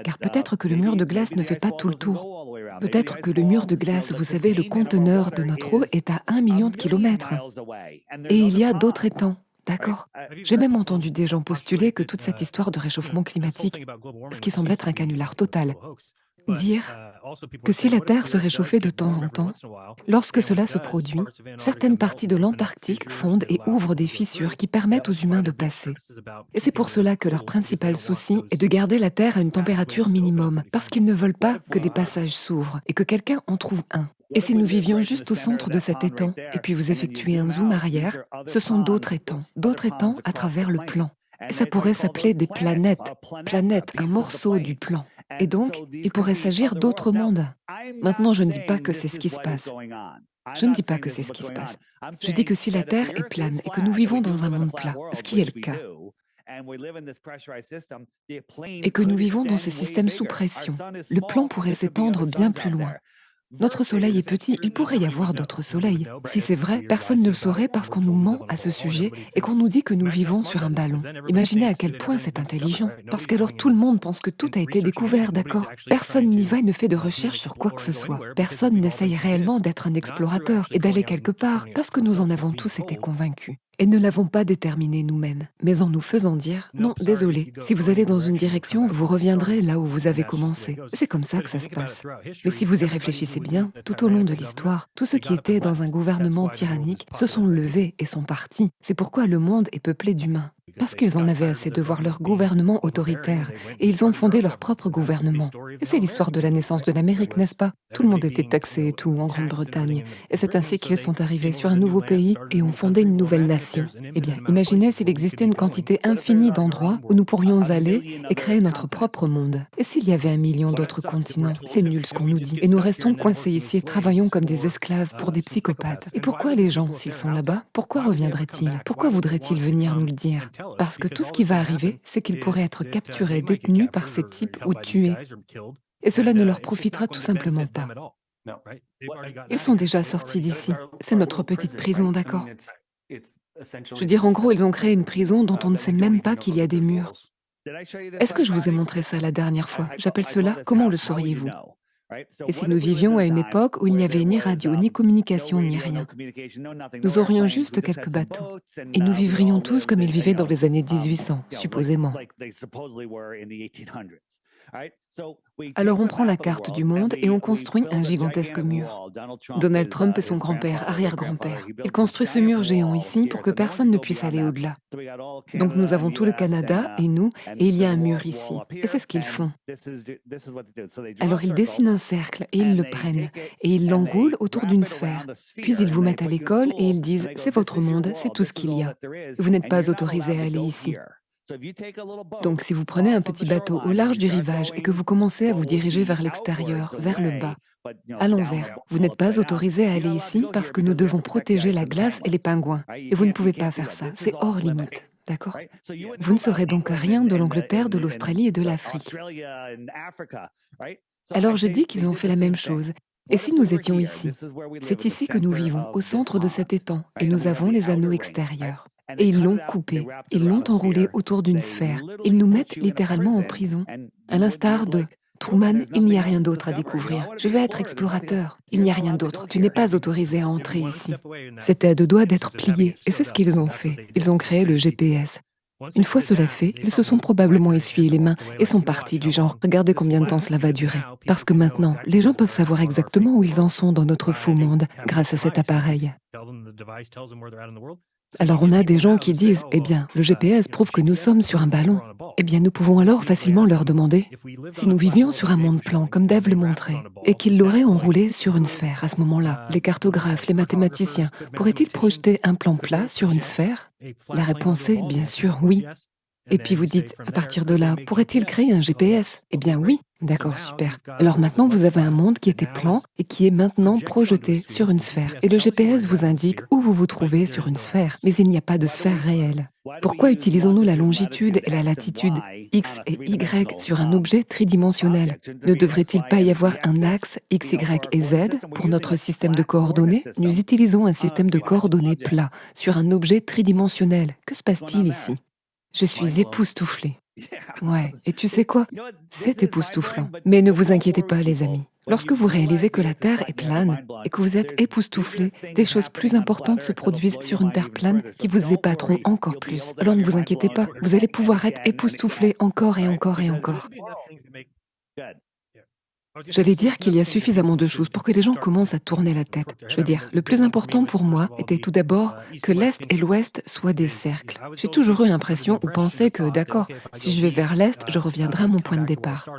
Car peut-être que le mur de glace ne fait pas tout le tour. Peut-être que le mur de glace, vous savez, le conteneur de notre eau est à 1 million de kilomètres. Et il y a d'autres étangs, d'accord? J'ai même entendu des gens postuler que toute cette histoire de réchauffement climatique, ce qui semble être un canular total, dire que si la Terre se réchauffait de temps en temps, lorsque cela se produit, certaines parties de l'Antarctique fondent et ouvrent des fissures qui permettent aux humains de passer. Et c'est pour cela que leur principal souci est de garder la Terre à une température minimum, parce qu'ils ne veulent pas que des passages s'ouvrent et que quelqu'un en trouve un. Et si nous vivions juste au centre de cet étang, et puis vous effectuez un zoom arrière, ce sont d'autres étangs à travers le plan. Et ça pourrait s'appeler des planètes, un morceau du plan. Et donc, il pourrait s'agir d'autres mondes. Maintenant, je ne dis pas que c'est ce qui se passe. Je ne dis pas que c'est ce qui se passe. Je dis que si la Terre est plane et que nous vivons dans un monde plat, ce qui est le cas, et que nous vivons dans ce système sous pression, le plan pourrait s'étendre bien plus loin. Notre soleil est petit, il pourrait y avoir d'autres soleils. Si c'est vrai, personne ne le saurait parce qu'on nous ment à ce sujet et qu'on nous dit que nous vivons sur un ballon. Imaginez à quel point c'est intelligent. Parce qu'alors tout le monde pense que tout a été découvert, d'accord? Personne n'y va et ne fait de recherche sur quoi que ce soit. Personne n'essaye réellement d'être un explorateur et d'aller quelque part parce que nous en avons tous été convaincus. Et ne l'avons pas déterminé nous-mêmes, mais en nous faisant dire non, désolé, si vous allez dans une direction, vous reviendrez là où vous avez commencé. C'est comme ça que ça se passe. Mais si vous y réfléchissez bien, tout au long de l'histoire, tous ceux qui étaient dans un gouvernement tyrannique se sont levés et sont partis. C'est pourquoi le monde est peuplé d'humains. Parce qu'ils en avaient assez de voir leur gouvernement autoritaire, et ils ont fondé leur propre gouvernement. Et c'est l'histoire de la naissance de l'Amérique, n'est-ce pas? Tout le monde était taxé et tout en Grande-Bretagne. Et c'est ainsi qu'ils sont arrivés sur un nouveau pays et ont fondé une nouvelle nation. Eh bien, imaginez s'il existait une quantité infinie d'endroits où nous pourrions aller et créer notre propre monde. Et s'il y avait 1 million d'autres continents? C'est nul ce qu'on nous dit. Et nous restons coincés ici et travaillons comme des esclaves pour des psychopathes. Et pourquoi les gens, s'ils sont là-bas, pourquoi reviendraient-ils? Pourquoi voudraient-ils venir nous le dire? Parce que tout ce qui va arriver, c'est qu'ils pourraient être capturés, détenus par ces types ou tués. Et cela ne leur profitera tout simplement pas. Ils sont déjà sortis d'ici. C'est notre petite prison, d'accord? Je veux dire, en gros, ils ont créé une prison dont on ne sait même pas qu'il y a des murs. Est-ce que je vous ai montré ça la dernière fois? J'appelle cela «Comment le sauriez-vous?» Et si nous vivions à une époque où il n'y avait ni radio, ni communication, ni rien, nous aurions juste quelques bateaux. Et nous vivrions tous comme ils vivaient dans les années 1800, supposément. Alors on prend la carte du monde et on construit un gigantesque mur. Donald Trump est son grand-père, arrière-grand-père. Il construit ce mur géant ici pour que personne ne puisse aller au-delà. Donc nous avons tout le Canada et nous, et il y a un mur ici. Et c'est ce qu'ils font. Alors ils dessinent un cercle et ils le prennent, et ils l'enroulent autour d'une sphère. Puis ils vous mettent à l'école et ils disent « c'est votre monde, c'est tout ce qu'il y a. Vous n'êtes pas autorisé à aller ici ». Donc si vous prenez un petit bateau au large du rivage et que vous commencez à vous diriger vers l'extérieur, vers le bas, à l'envers, vous n'êtes pas autorisé à aller ici parce que nous devons protéger la glace et les pingouins. Et vous ne pouvez pas faire ça, c'est hors limite. D'accord? Vous ne saurez donc rien de l'Angleterre, de l'Australie et de l'Afrique. Alors je dis qu'ils ont fait la même chose. Et si nous étions ici? C'est ici que nous vivons, au centre de cet étang, et nous avons les anneaux extérieurs. Et ils l'ont coupé, ils l'ont enroulé autour d'une sphère. Ils nous mettent littéralement en prison. À l'instar de Truman, il n'y a rien d'autre à découvrir. Je vais être explorateur. Il n'y a rien d'autre. Tu n'es pas autorisé à entrer ici. C'était à 2 doigts d'être plié. Et c'est ce qu'ils ont fait. Ils ont créé le GPS. Une fois cela fait, ils se sont probablement essuyés les mains et sont partis du genre « Regardez combien de temps cela va durer ». Parce que maintenant, les gens peuvent savoir exactement où ils en sont dans notre faux monde grâce à cet appareil. Alors on a des gens qui disent « Eh bien, le GPS prouve que nous sommes sur un ballon ». Eh bien, nous pouvons alors facilement leur demander si nous vivions sur un monde plan, comme Dave le montrait, et qu'ils l'auraient enroulé sur une sphère à ce moment-là, les cartographes, les mathématiciens, pourraient-ils projeter un plan plat sur une sphère? La réponse est bien sûr oui. Et puis vous dites, à partir de là, pourrait-il créer un GPS? Eh bien oui. D'accord, super. Alors maintenant, vous avez un monde qui était plan et qui est maintenant projeté sur une sphère. Et le GPS vous indique où vous vous trouvez sur une sphère, mais il n'y a pas de sphère réelle. Pourquoi utilisons-nous la longitude et la latitude, X et Y, sur un objet tridimensionnel? Ne devrait-il pas y avoir un axe X, Y et Z pour notre système de coordonnées? Nous utilisons un système de coordonnées plat sur un objet tridimensionnel. Que se passe-t-il ici? Je suis époustouflée. Ouais, et tu sais quoi? C'est époustouflant. Mais ne vous inquiétez pas, les amis. Lorsque vous réalisez que la Terre est plane et que vous êtes époustouflés, des choses plus importantes se produisent sur une Terre plane qui vous épateront encore plus. Alors ne vous inquiétez pas, vous allez pouvoir être époustouflés encore et encore et encore. J'allais dire qu'il y a suffisamment de choses pour que les gens commencent à tourner la tête. Je veux dire, le plus important pour moi était tout d'abord que l'Est et l'Ouest soient des cercles. J'ai toujours eu l'impression ou pensé que, d'accord, si je vais vers l'Est, je reviendrai à mon point de départ.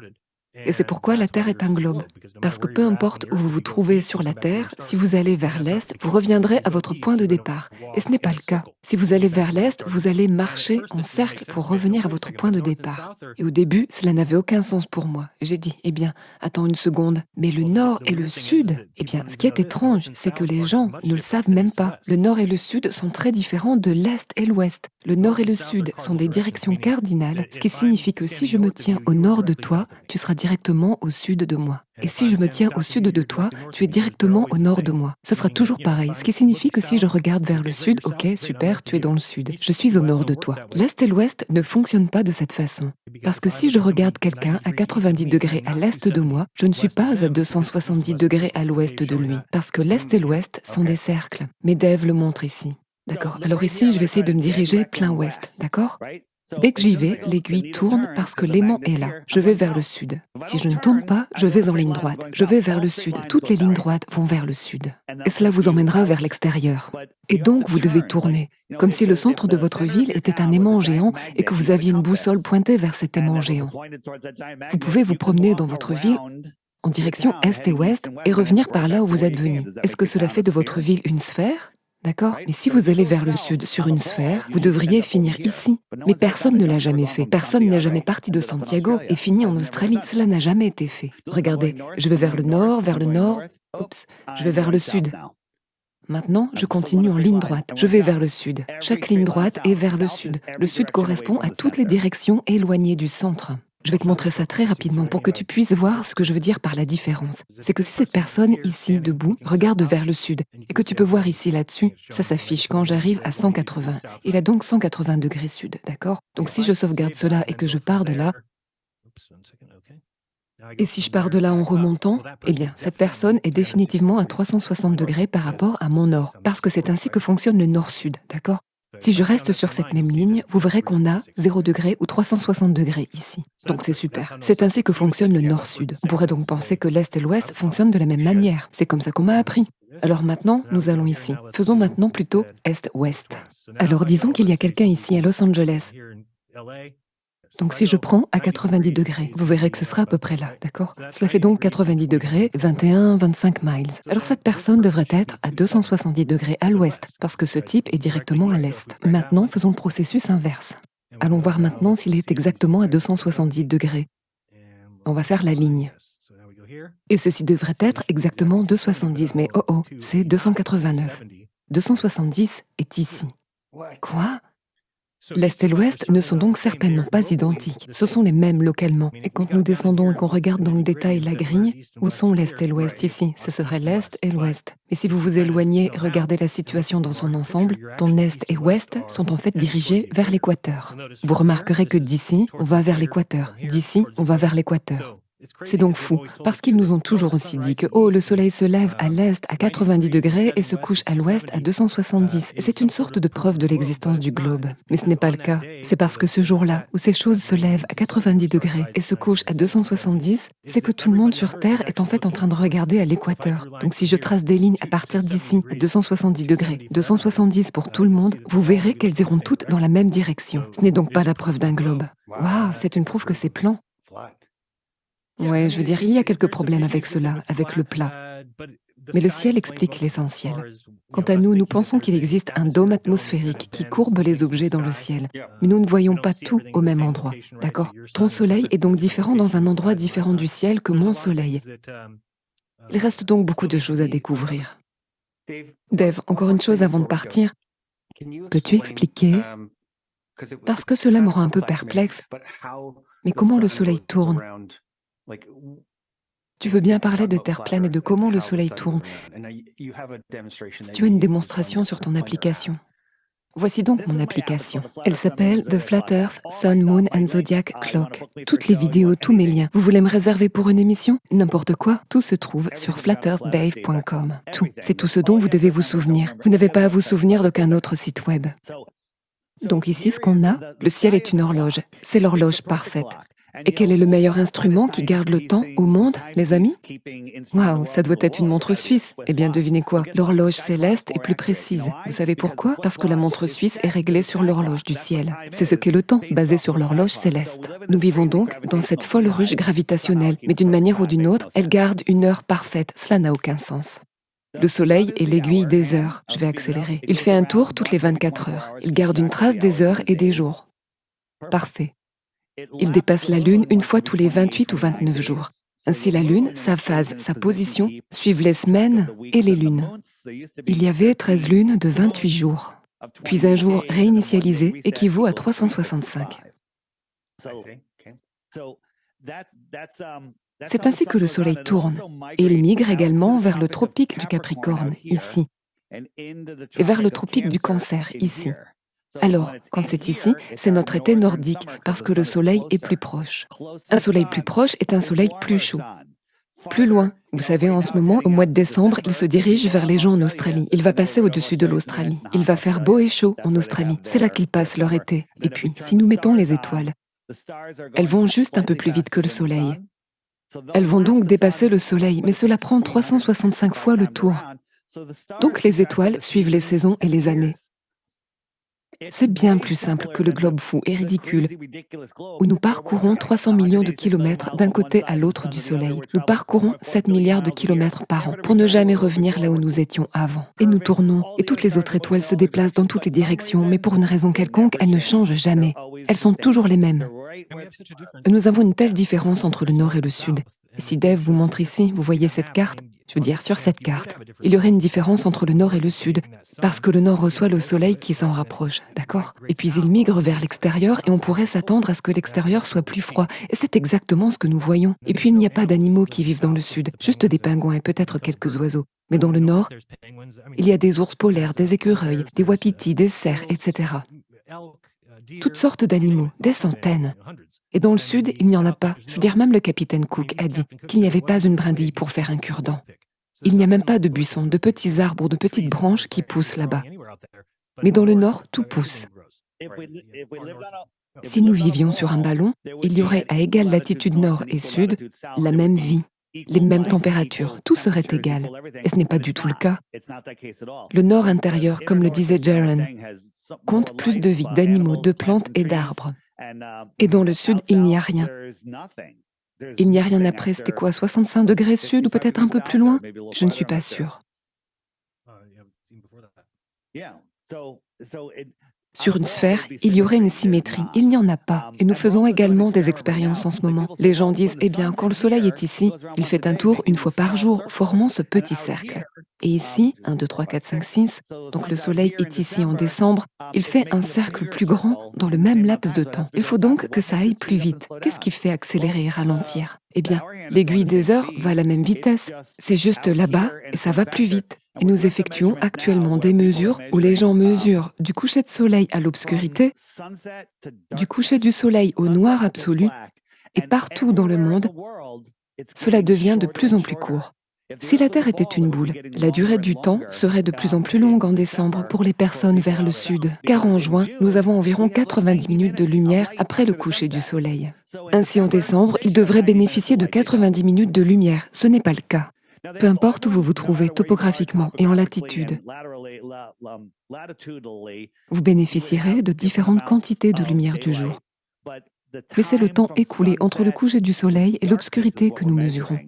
Et c'est pourquoi la Terre est un globe. Parce que peu importe où vous vous trouvez sur la Terre, si vous allez vers l'Est, vous reviendrez à votre point de départ. Et ce n'est pas le cas. Si vous allez vers l'Est, vous allez marcher en cercle pour revenir à votre point de départ. Et au début, cela n'avait aucun sens pour moi. J'ai dit, eh bien, attends une seconde. Mais le Nord et le Sud? Eh bien, ce qui est étrange, c'est que les gens ne le savent même pas. Le Nord et le Sud sont très différents de l'Est et l'Ouest. Le Nord et le Sud sont des directions cardinales, ce qui signifie que si je me tiens au nord de toi, tu seras directement au sud de moi. Et si je me tiens au sud de toi, tu es directement au nord de moi. Ce sera toujours pareil, ce qui signifie que si je regarde vers le sud, ok, super, tu es dans le sud. Je suis au nord de toi. L'est et l'ouest ne fonctionnent pas de cette façon. Parce que si je regarde quelqu'un à 90 degrés à l'est de moi, je ne suis pas à 270 degrés à l'ouest de lui. Parce que l'est et l'ouest sont des cercles. Mais Dave le montre ici. D'accord. Alors ici, je vais essayer de me diriger plein ouest. D'accord. Dès que j'y vais, l'aiguille tourne parce que l'aimant est là. Je vais vers le sud. Si je ne tourne pas, je vais en ligne droite. Je vais vers le sud. Toutes les lignes droites vont vers le sud. Et cela vous emmènera vers l'extérieur. Et donc, vous devez tourner, comme si le centre de votre ville était un aimant géant et que vous aviez une boussole pointée vers cet aimant géant. Vous pouvez vous promener dans votre ville en direction est et ouest et revenir par là où vous êtes venu. Est-ce que cela fait de votre ville une sphère? D'accord. Mais si vous allez vers le sud sur une sphère, vous devriez finir ici. Mais personne ne l'a jamais fait. Personne n'est jamais parti de Santiago et fini en Australie. Cela n'a jamais été fait. Regardez, je vais vers le nord, vers le nord. Oups, je vais vers le sud. Maintenant, je continue en ligne droite. Je vais vers le sud. Chaque ligne droite est vers le sud. Le sud correspond à toutes les directions éloignées du centre. Je vais te montrer ça très rapidement pour que tu puisses voir ce que je veux dire par la différence. C'est que si cette personne ici, debout, regarde vers le sud, et que tu peux voir ici là-dessus, ça s'affiche quand j'arrive à 180. Il a donc 180 degrés sud, d'accord? Donc si je sauvegarde cela et que je pars de là, et si je pars de là en remontant, eh bien, cette personne est définitivement à 360 degrés par rapport à mon nord, parce que c'est ainsi que fonctionne le nord-sud, d'accord? Si je reste sur cette même ligne, vous verrez qu'on a 0 degré ou 360 degrés ici. Donc c'est super. C'est ainsi que fonctionne le nord-sud. On pourrait donc penser que l'est et l'ouest fonctionnent de la même manière. C'est comme ça qu'on m'a appris. Alors maintenant, nous allons ici. Faisons maintenant plutôt est-ouest. Alors disons qu'il y a quelqu'un ici à Los Angeles. Donc si je prends à 90 degrés, vous verrez que ce sera à peu près là, d'accord? Cela fait donc 90 degrés, 21, 25 miles. Alors cette personne devrait être à 270 degrés à l'ouest, parce que ce type est directement à l'est. Maintenant, faisons le processus inverse. Allons voir maintenant s'il est exactement à 270 degrés. On va faire la ligne. Et ceci devrait être exactement 270, mais oh, c'est 289. 270 est ici. Quoi? L'Est et l'Ouest ne sont donc certainement pas identiques. Ce sont les mêmes localement. Et quand nous descendons et qu'on regarde dans le détail la grille, où sont l'Est et l'Ouest ici? Ce serait l'Est et l'Ouest. Et si vous vous éloignez et regardez la situation dans son ensemble, ton Est et Ouest sont en fait dirigés vers l'équateur. Vous remarquerez que d'ici, on va vers l'équateur. D'ici, on va vers l'équateur. C'est donc fou, parce qu'ils nous ont toujours aussi dit que le soleil se lève à l'est à 90 degrés et se couche à l'ouest à 270. Et c'est une sorte de preuve de l'existence du globe. Mais ce n'est pas le cas. C'est parce que ce jour-là, où ces choses se lèvent à 90 degrés et se couchent à 270, c'est que tout le monde sur Terre est en fait en train de regarder à l'équateur. Donc si je trace des lignes à partir d'ici, à 270 degrés, 270 pour tout le monde, vous verrez qu'elles iront toutes dans la même direction. Ce n'est donc pas la preuve d'un globe. Waouh, c'est une preuve que c'est plan. Ouais, je veux dire, il y a quelques problèmes avec cela, avec le plat. Mais le ciel explique l'essentiel. Quant à nous, nous pensons qu'il existe un dôme atmosphérique qui courbe les objets dans le ciel. Mais nous ne voyons pas tout au même endroit, d'accord? Ton soleil est donc différent dans un endroit différent du ciel que mon soleil. Il reste donc beaucoup de choses à découvrir. Dave, encore une chose avant de partir. Peux-tu expliquer? Parce que cela me rend un peu perplexe. Mais comment le soleil tourne? Tu veux bien parler de terre plane et de comment le soleil tourne. Si tu as une démonstration sur ton application. Voici donc mon application. Elle s'appelle The Flat Earth, Sun, Moon and Zodiac Clock. Toutes les vidéos, tous mes liens. Vous voulez me réserver pour une émission? N'importe quoi, tout se trouve sur flatearthdave.com. Tout, c'est tout ce dont vous devez vous souvenir. Vous n'avez pas à vous souvenir d'aucun autre site web. Donc ici, ce qu'on a, le ciel est une horloge. C'est l'horloge parfaite. Et quel est le meilleur instrument qui garde le temps au monde, les amis? Waouh, ça doit être une montre suisse. Eh bien, devinez quoi? L'horloge céleste est plus précise. Vous savez pourquoi? Parce que la montre suisse est réglée sur l'horloge du ciel. C'est ce qu'est le temps, basé sur l'horloge céleste. Nous vivons donc dans cette folle ruche gravitationnelle, mais d'une manière ou d'une autre, elle garde une heure parfaite. Cela n'a aucun sens. Le soleil est l'aiguille des heures. Je vais accélérer. Il fait un tour toutes les 24 heures. Il garde une trace des heures et des jours. Parfait. Il dépasse la Lune une fois tous les 28 ou 29 jours. Ainsi, la Lune, sa phase, sa position, suivent les semaines et les lunes. Il y avait 13 lunes de 28 jours. Puis un jour réinitialisé équivaut à 365. C'est ainsi que le Soleil tourne, et il migre également vers le tropique du Capricorne, ici, et vers le tropique du Cancer, ici. Alors, quand c'est ici, c'est notre été nordique, parce que le Soleil est plus proche. Un Soleil plus proche est un Soleil plus chaud. Plus loin, vous savez, en ce moment, au mois de décembre, il se dirige vers les gens en Australie. Il va passer au-dessus de l'Australie. Il va faire beau et chaud en Australie. C'est là qu'ils passent leur été. Et puis, si nous mettons les étoiles, elles vont juste un peu plus vite que le Soleil. Elles vont donc dépasser le Soleil, mais cela prend 365 fois le tour. Donc les étoiles suivent les saisons et les années. C'est bien plus simple que le globe fou et ridicule, où nous parcourons 300 millions de kilomètres d'un côté à l'autre du Soleil. Nous parcourons 7 milliards de kilomètres par an pour ne jamais revenir là où nous étions avant. Et nous tournons, et toutes les autres étoiles se déplacent dans toutes les directions, mais pour une raison quelconque, elles ne changent jamais. Elles sont toujours les mêmes. Et nous avons une telle différence entre le nord et le sud. Et si Dave vous montre ici, vous voyez cette carte, je veux dire sur cette carte, il y aurait une différence entre le nord et le sud, parce que le nord reçoit le soleil qui s'en rapproche, d'accord? Et puis il migre vers l'extérieur et on pourrait s'attendre à ce que l'extérieur soit plus froid. Et c'est exactement ce que nous voyons. Et puis il n'y a pas d'animaux qui vivent dans le sud, juste des pingouins et peut-être quelques oiseaux. Mais dans le nord, il y a des ours polaires, des écureuils, des wapitis, des cerfs, etc. Toutes sortes d'animaux, des centaines. Et dans le sud, il n'y en a pas. Je veux dire, même le capitaine Cook a dit qu'il n'y avait pas une brindille pour faire un cure-dent. Il n'y a même pas de buissons, de petits arbres ou de petites branches qui poussent là-bas. Mais dans le nord, tout pousse. Si nous vivions sur un ballon, il y aurait à égale latitude nord et sud la même vie, les mêmes températures, tout serait égal. Et ce n'est pas du tout le cas. Le nord intérieur, comme le disait Jaron, compte plus de vie, d'animaux, de plantes et d'arbres. Et dans le sud, il n'y a rien. Il n'y a rien après, c'était quoi, 65 degrés sud ou peut-être un peu plus loin? Je ne suis pas sûre. Sur une sphère, il y aurait une symétrie. Il n'y en a pas. Et nous faisons également des expériences en ce moment. Les gens disent, eh bien, quand le soleil est ici, il fait un tour une fois par jour, formant ce petit cercle. Et ici, 1, 2, 3, 4, 5, 6, donc le soleil est ici en décembre, il fait un cercle plus grand dans le même laps de temps. Il faut donc que ça aille plus vite. Qu'est-ce qui fait accélérer et ralentir? Eh bien, l'aiguille des heures va à la même vitesse. C'est juste là-bas et ça va plus vite. Et nous effectuons actuellement des mesures où les gens mesurent du coucher de soleil à l'obscurité, du coucher du soleil au noir absolu, et partout dans le monde, cela devient de plus en plus court. Si la Terre était une boule, la durée du temps serait de plus en plus longue en décembre pour les personnes vers le sud, car en juin, nous avons environ 90 minutes de lumière après le coucher du soleil. Ainsi en décembre, ils devraient bénéficier de 90 minutes de lumière. Ce n'est pas le cas. Peu importe où vous vous trouvez topographiquement et en latitude, vous bénéficierez de différentes quantités de lumière du jour. Mais c'est le temps écoulé entre le coucher du soleil et l'obscurité que nous mesurons.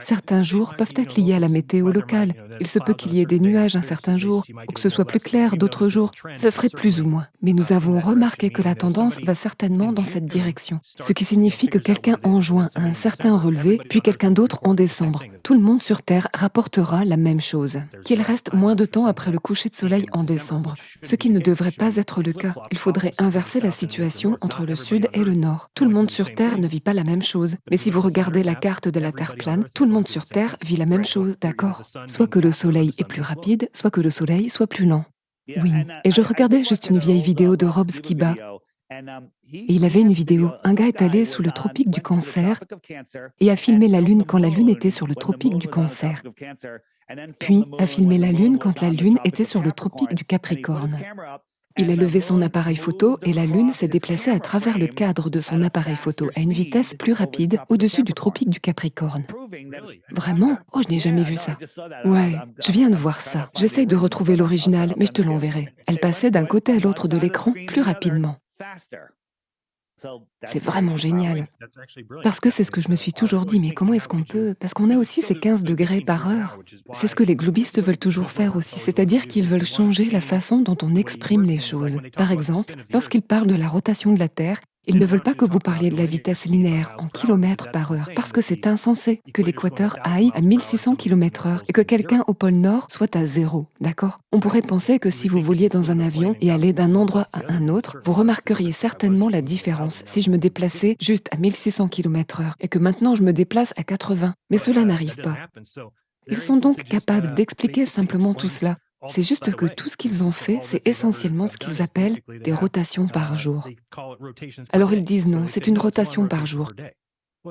Certains jours peuvent être liés à la météo locale. Il se peut qu'il y ait des nuages un certain jour, ou que ce soit plus clair d'autres jours. Ce serait plus ou moins. Mais nous avons remarqué que la tendance va certainement dans cette direction. Ce qui signifie que quelqu'un en juin a un certain relevé, puis quelqu'un d'autre en décembre. Tout le monde sur Terre rapportera la même chose. Qu'il reste moins de temps après le coucher de soleil en décembre. Ce qui ne devrait pas être le cas. Il faudrait inverser la situation entre le sud et le nord. Tout le monde sur Terre ne vit pas la même chose. Mais si vous regardez la carte de la Terre plane, tout le monde sur Terre vit la même chose, d'accord? Soit que le soleil est plus rapide, soit que le soleil soit plus lent. Oui, et je regardais juste une vieille vidéo de Rob Skiba. Et il avait une vidéo. Un gars est allé sous le tropique du Cancer et a filmé la Lune quand la Lune était sur le tropique du Cancer. Puis a filmé la Lune quand la Lune était sur le tropique du Capricorne. Il a levé son appareil photo et la Lune s'est déplacée à travers le cadre de son appareil photo à une vitesse plus rapide au-dessus du tropique du Capricorne. Vraiment? Oh, je n'ai jamais vu ça. Ouais, je viens de voir ça. J'essaye de retrouver l'original, mais je te l'enverrai. Elle passait d'un côté à l'autre de l'écran plus rapidement. C'est vraiment génial. Parce que c'est ce que je me suis toujours dit, mais comment est-ce qu'on peut? Parce qu'on a aussi ces 15 degrés par heure. C'est ce que les globistes veulent toujours faire aussi, c'est-à-dire qu'ils veulent changer la façon dont on exprime les choses. Par exemple, lorsqu'ils parlent de la rotation de la Terre, Ils ne veulent pas que vous parliez de la vitesse linéaire en kilomètres par heure, parce que c'est insensé que l'équateur aille à 1600 km/h et que quelqu'un au pôle Nord soit à 0, d'accord? On pourrait penser que si vous vouliez dans un avion et aller d'un endroit à un autre, vous remarqueriez certainement la différence si je me déplaçais juste à 1600 km/h et que maintenant je me déplace à 80. Mais cela n'arrive pas. Ils sont donc capables d'expliquer simplement tout cela. C'est juste que tout ce qu'ils ont fait, c'est essentiellement ce qu'ils appellent des rotations par jour. Alors ils disent non, c'est une rotation par jour.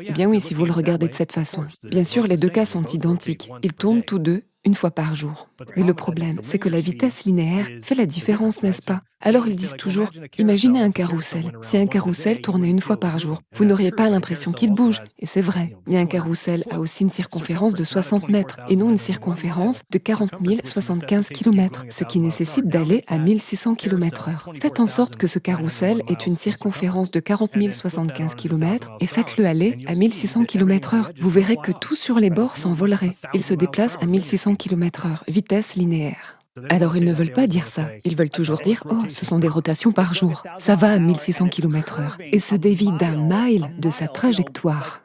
Eh bien oui, si vous le regardez de cette façon. Bien sûr, les deux cas sont identiques. Ils tournent tous deux une fois par jour. Mais le problème, c'est que la vitesse linéaire fait la différence, n'est-ce pas? Alors ils disent toujours, imaginez un carrousel. Si un carrousel tournait une fois par jour, vous n'auriez pas l'impression qu'il bouge. Et c'est vrai, mais un carrousel a aussi une circonférence de 60 mètres et non une circonférence de 40 075 km, ce qui nécessite d'aller à 1600 km/h. Faites en sorte que ce carrousel ait une circonférence de 40 075 km et faites-le aller à 1600 km/h. Vous verrez que tout sur les bords s'envolerait. Il se déplace à 1600 km/h, vitesse linéaire. Alors ils ne veulent pas dire ça, ils veulent toujours dire « Oh, ce sont des rotations par jour, ça va à 1600 km/h » et se dévie d'un mile de sa trajectoire.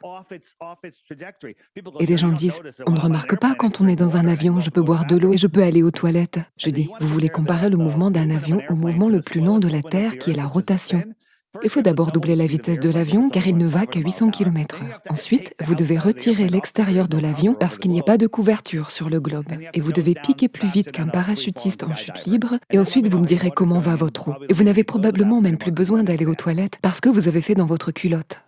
Et les gens disent « On ne remarque pas quand on est dans un avion, je peux boire de l'eau et je peux aller aux toilettes. » Je dis « Vous voulez comparer le mouvement d'un avion au mouvement le plus lent de la Terre qui est la rotation ? Il faut d'abord doubler la vitesse de l'avion car il ne va qu'à 800 km/h. Ensuite, vous devez retirer l'extérieur de l'avion parce qu'il n'y a pas de couverture sur le globe. Et vous devez piquer plus vite qu'un parachutiste en chute libre. Et ensuite, vous me direz comment va votre eau. Et vous n'avez probablement même plus besoin d'aller aux toilettes parce que vous avez fait dans votre culotte.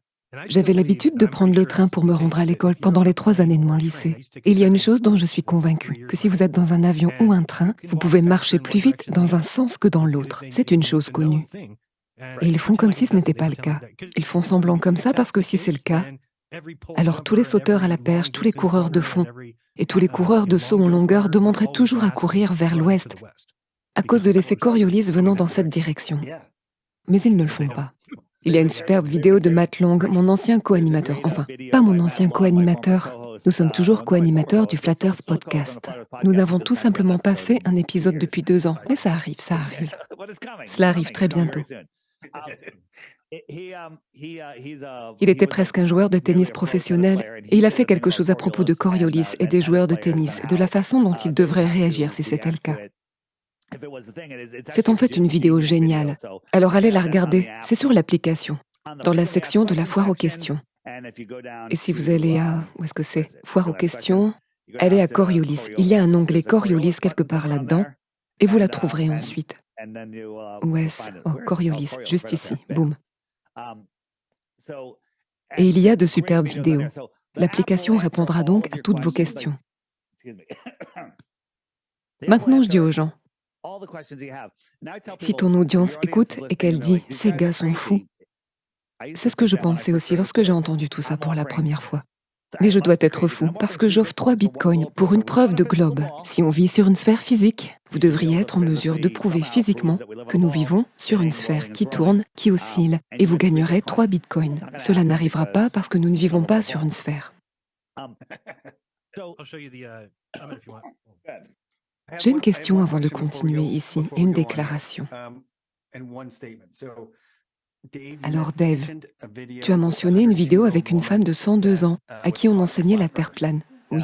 J'avais l'habitude de prendre le train pour me rendre à l'école pendant les 3 années de mon lycée. Et il y a une chose dont je suis convaincue, que si vous êtes dans un avion ou un train, vous pouvez marcher plus vite dans un sens que dans l'autre. C'est une chose connue. Et ils font comme si ce n'était pas le cas. Ils font semblant comme ça parce que si c'est le cas, alors tous les sauteurs à la perche, tous les coureurs de fond et tous les coureurs de saut en longueur demanderaient toujours à courir vers l'ouest à cause de l'effet Coriolis venant dans cette direction. Mais ils ne le font pas. Il y a une superbe vidéo de Matt Long, mon ancien co-animateur. Enfin, pas mon ancien co-animateur. Nous sommes toujours co-animateurs du Flat Earth Podcast. Nous n'avons tout simplement pas fait un épisode depuis 2 ans. Mais ça arrive, ça arrive. Cela arrive très bientôt. Il était presque un joueur de tennis professionnel et il a fait quelque chose à propos de Coriolis et des joueurs de tennis et de la façon dont ils devraient réagir si c'était le cas. C'est en fait une vidéo géniale. Alors allez la regarder, c'est sur l'application, dans la section de la foire aux questions. Et si vous allez à... où est-ce que c'est? Foire aux questions, allez à Coriolis. Il y a un onglet Coriolis quelque part là-dedans et vous la trouverez ensuite. Où est-ce? Oh, Coriolis, juste ici, boum. Et il y a de superbes vidéos. L'application répondra donc à toutes vos questions. Maintenant, je dis aux gens, si ton audience écoute et qu'elle dit « ces gars sont fous », c'est ce que je pensais aussi lorsque j'ai entendu tout ça pour la première fois. Mais je dois être fou parce que j'offre 3 bitcoins pour une preuve de globe. Si on vit sur une sphère physique, vous devriez être en mesure de prouver physiquement que nous vivons sur une sphère qui tourne, qui oscille, et vous gagnerez 3 bitcoins. Cela n'arrivera pas parce que nous ne vivons pas sur une sphère. J'ai une question avant de continuer ici et une déclaration. Alors Dave, tu as mentionné une vidéo avec une femme de 102 ans à qui on enseignait la Terre plane. Oui.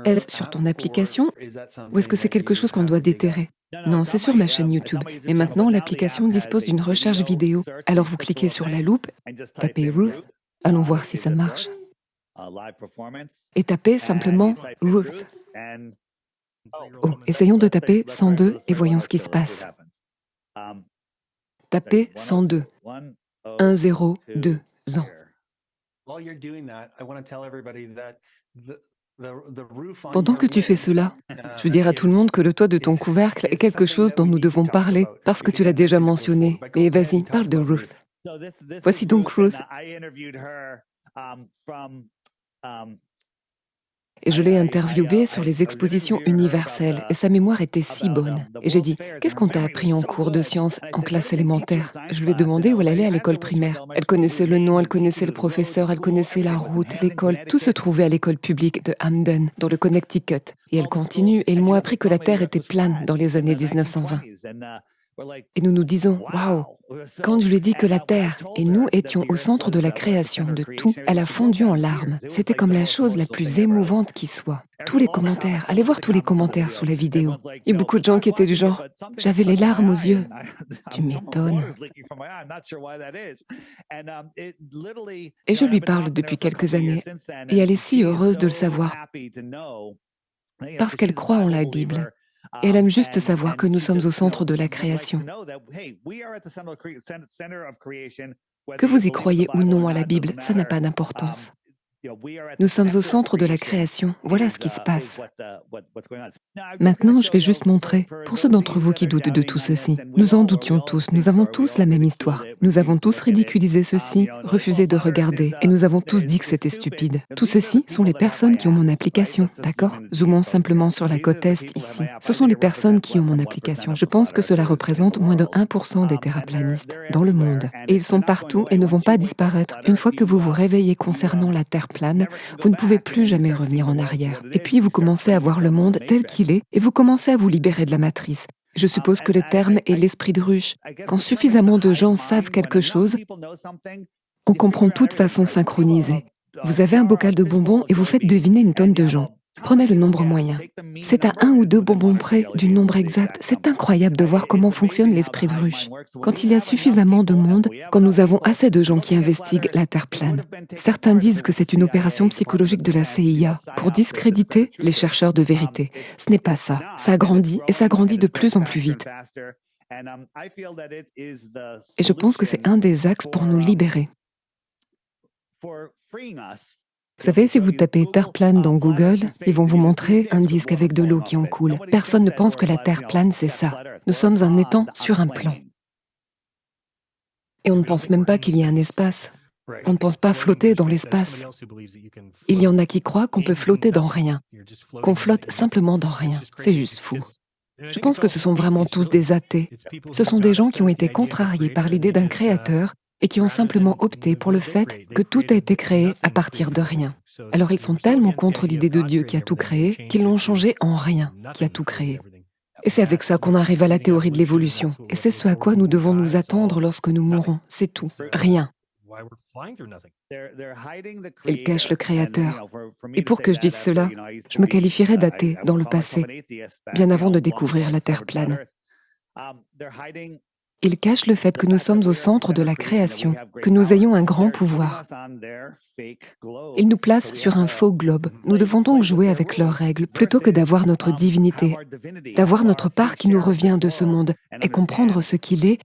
Est-ce sur ton application ou est-ce que c'est quelque chose qu'on doit déterrer? Non, c'est sur ma chaîne YouTube. Et maintenant, l'application dispose d'une recherche vidéo. Alors vous cliquez sur la loupe, tapez Ruth. Allons voir si ça marche. Et tapez simplement Ruth. Oh, essayons de taper 102 et voyons ce qui se passe. Tapez 102. 102 ans. Pendant que tu fais cela, je veux dire à tout le monde que le toit de ton couvercle est quelque chose dont nous devons parler, parce que tu l'as déjà mentionné. Mais vas-y, parle de Ruth. Voici donc Ruth. Et je l'ai interviewée sur les expositions universelles, et sa mémoire était si bonne. Et j'ai dit, qu'est-ce qu'on t'a appris en cours de sciences en classe élémentaire? Je lui ai demandé où elle allait à l'école primaire. Elle connaissait le nom, elle connaissait le professeur, elle connaissait la route, l'école. Tout se trouvait à l'école publique de Hamden, dans le Connecticut. Et elle continue, et ils m'ont appris que la Terre était plane dans les années 1920. Et nous nous disons, waouh, quand je lui ai dit que la Terre et nous étions au centre de la création de tout, elle a fondu en larmes. C'était comme la chose la plus émouvante qui soit. Tous les commentaires, allez voir tous les commentaires sous la vidéo. Il y a beaucoup de gens qui étaient du genre, j'avais les larmes aux yeux. Tu m'étonnes. Et je lui parle depuis quelques années, et elle est si heureuse de le savoir, parce qu'elle croit en la Bible. Et elle aime juste savoir que nous sommes au centre de la création. Que vous y croyez ou non à la Bible, ça n'a pas d'importance. Nous sommes au centre de la création, voilà ce qui se passe. Maintenant, je vais juste montrer, pour ceux d'entre vous qui doutent de tout ceci, nous en doutions tous, nous avons tous la même histoire. Nous avons tous ridiculisé ceci, refusé de regarder, et nous avons tous dit que c'était stupide. Tout ceci sont les personnes qui ont mon application, d'accord? Zoomons simplement sur la côte Est ici. Ce sont les personnes qui ont mon application. Je pense que cela représente moins de 1% des terraplanistes dans le monde. Et ils sont partout et ne vont pas disparaître. Une fois que vous vous réveillez concernant la Terre plane, vous ne pouvez plus jamais revenir en arrière. Et puis vous commencez à voir le monde tel qu'il est et vous commencez à vous libérer de la matrice. Je suppose que le terme est l'esprit de ruche. Quand suffisamment de gens savent quelque chose, on comprend tout de façon synchronisée. Vous avez un bocal de bonbons et vous faites deviner une tonne de gens. Prenez le nombre moyen. C'est à 1 ou 2 bonbons près du nombre exact. C'est incroyable de voir comment fonctionne l'esprit de ruche. Quand il y a suffisamment de monde, quand nous avons assez de gens qui investiguent la Terre plane. Certains disent que c'est une opération psychologique de la CIA pour discréditer les chercheurs de vérité. Ce n'est pas ça. Ça grandit et ça grandit de plus en plus vite. Et je pense que c'est un des axes pour nous libérer. Vous savez, si vous tapez Terre plane dans Google, ils vont vous montrer un disque avec de l'eau qui en coule. Personne ne pense que la Terre plane, c'est ça. Nous sommes un étang sur un plan. Et on ne pense même pas qu'il y a un espace. On ne pense pas flotter dans l'espace. Il y en a qui croient qu'on peut flotter dans rien, qu'on flotte simplement dans rien. C'est juste fou. Je pense que ce sont vraiment tous des athées. Ce sont des gens qui ont été contrariés par l'idée d'un créateur et qui ont simplement opté pour le fait que tout a été créé à partir de rien. Alors ils sont tellement contre l'idée de Dieu qui a tout créé qu'ils l'ont changé en rien qui a tout créé. Et c'est avec ça qu'on arrive à la théorie de l'évolution. Et c'est ce à quoi nous devons nous attendre lorsque nous mourrons. C'est tout. Rien. Ils cachent le Créateur. Et pour que je dise cela, je me qualifierais d'athée dans le passé, bien avant de découvrir la Terre plane. Ils cachent le fait que nous sommes au centre de la création, que nous ayons un grand pouvoir. Ils nous placent sur un faux globe. Nous devons donc jouer avec leurs règles plutôt que d'avoir notre divinité, d'avoir notre part qui nous revient de ce monde et comprendre ce qu'il est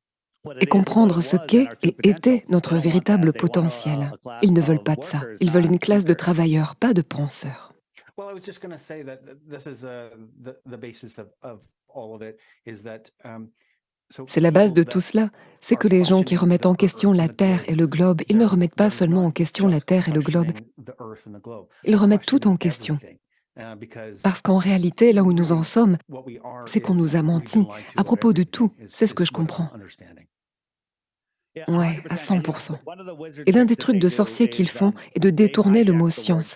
et comprendre ce qu'est et était notre véritable potentiel. Ils ne veulent pas de ça. Ils veulent une classe de travailleurs, pas de penseurs. C'est la base de tout cela, c'est que les gens qui remettent en question la Terre et le globe, ils ne remettent pas seulement en question la Terre et le globe, ils remettent tout en question. Parce qu'en réalité, là où nous en sommes, c'est qu'on nous a menti à propos de tout, c'est ce que je comprends. Ouais, à 100%. Et l'un des trucs de sorciers qu'ils font est de détourner le mot science.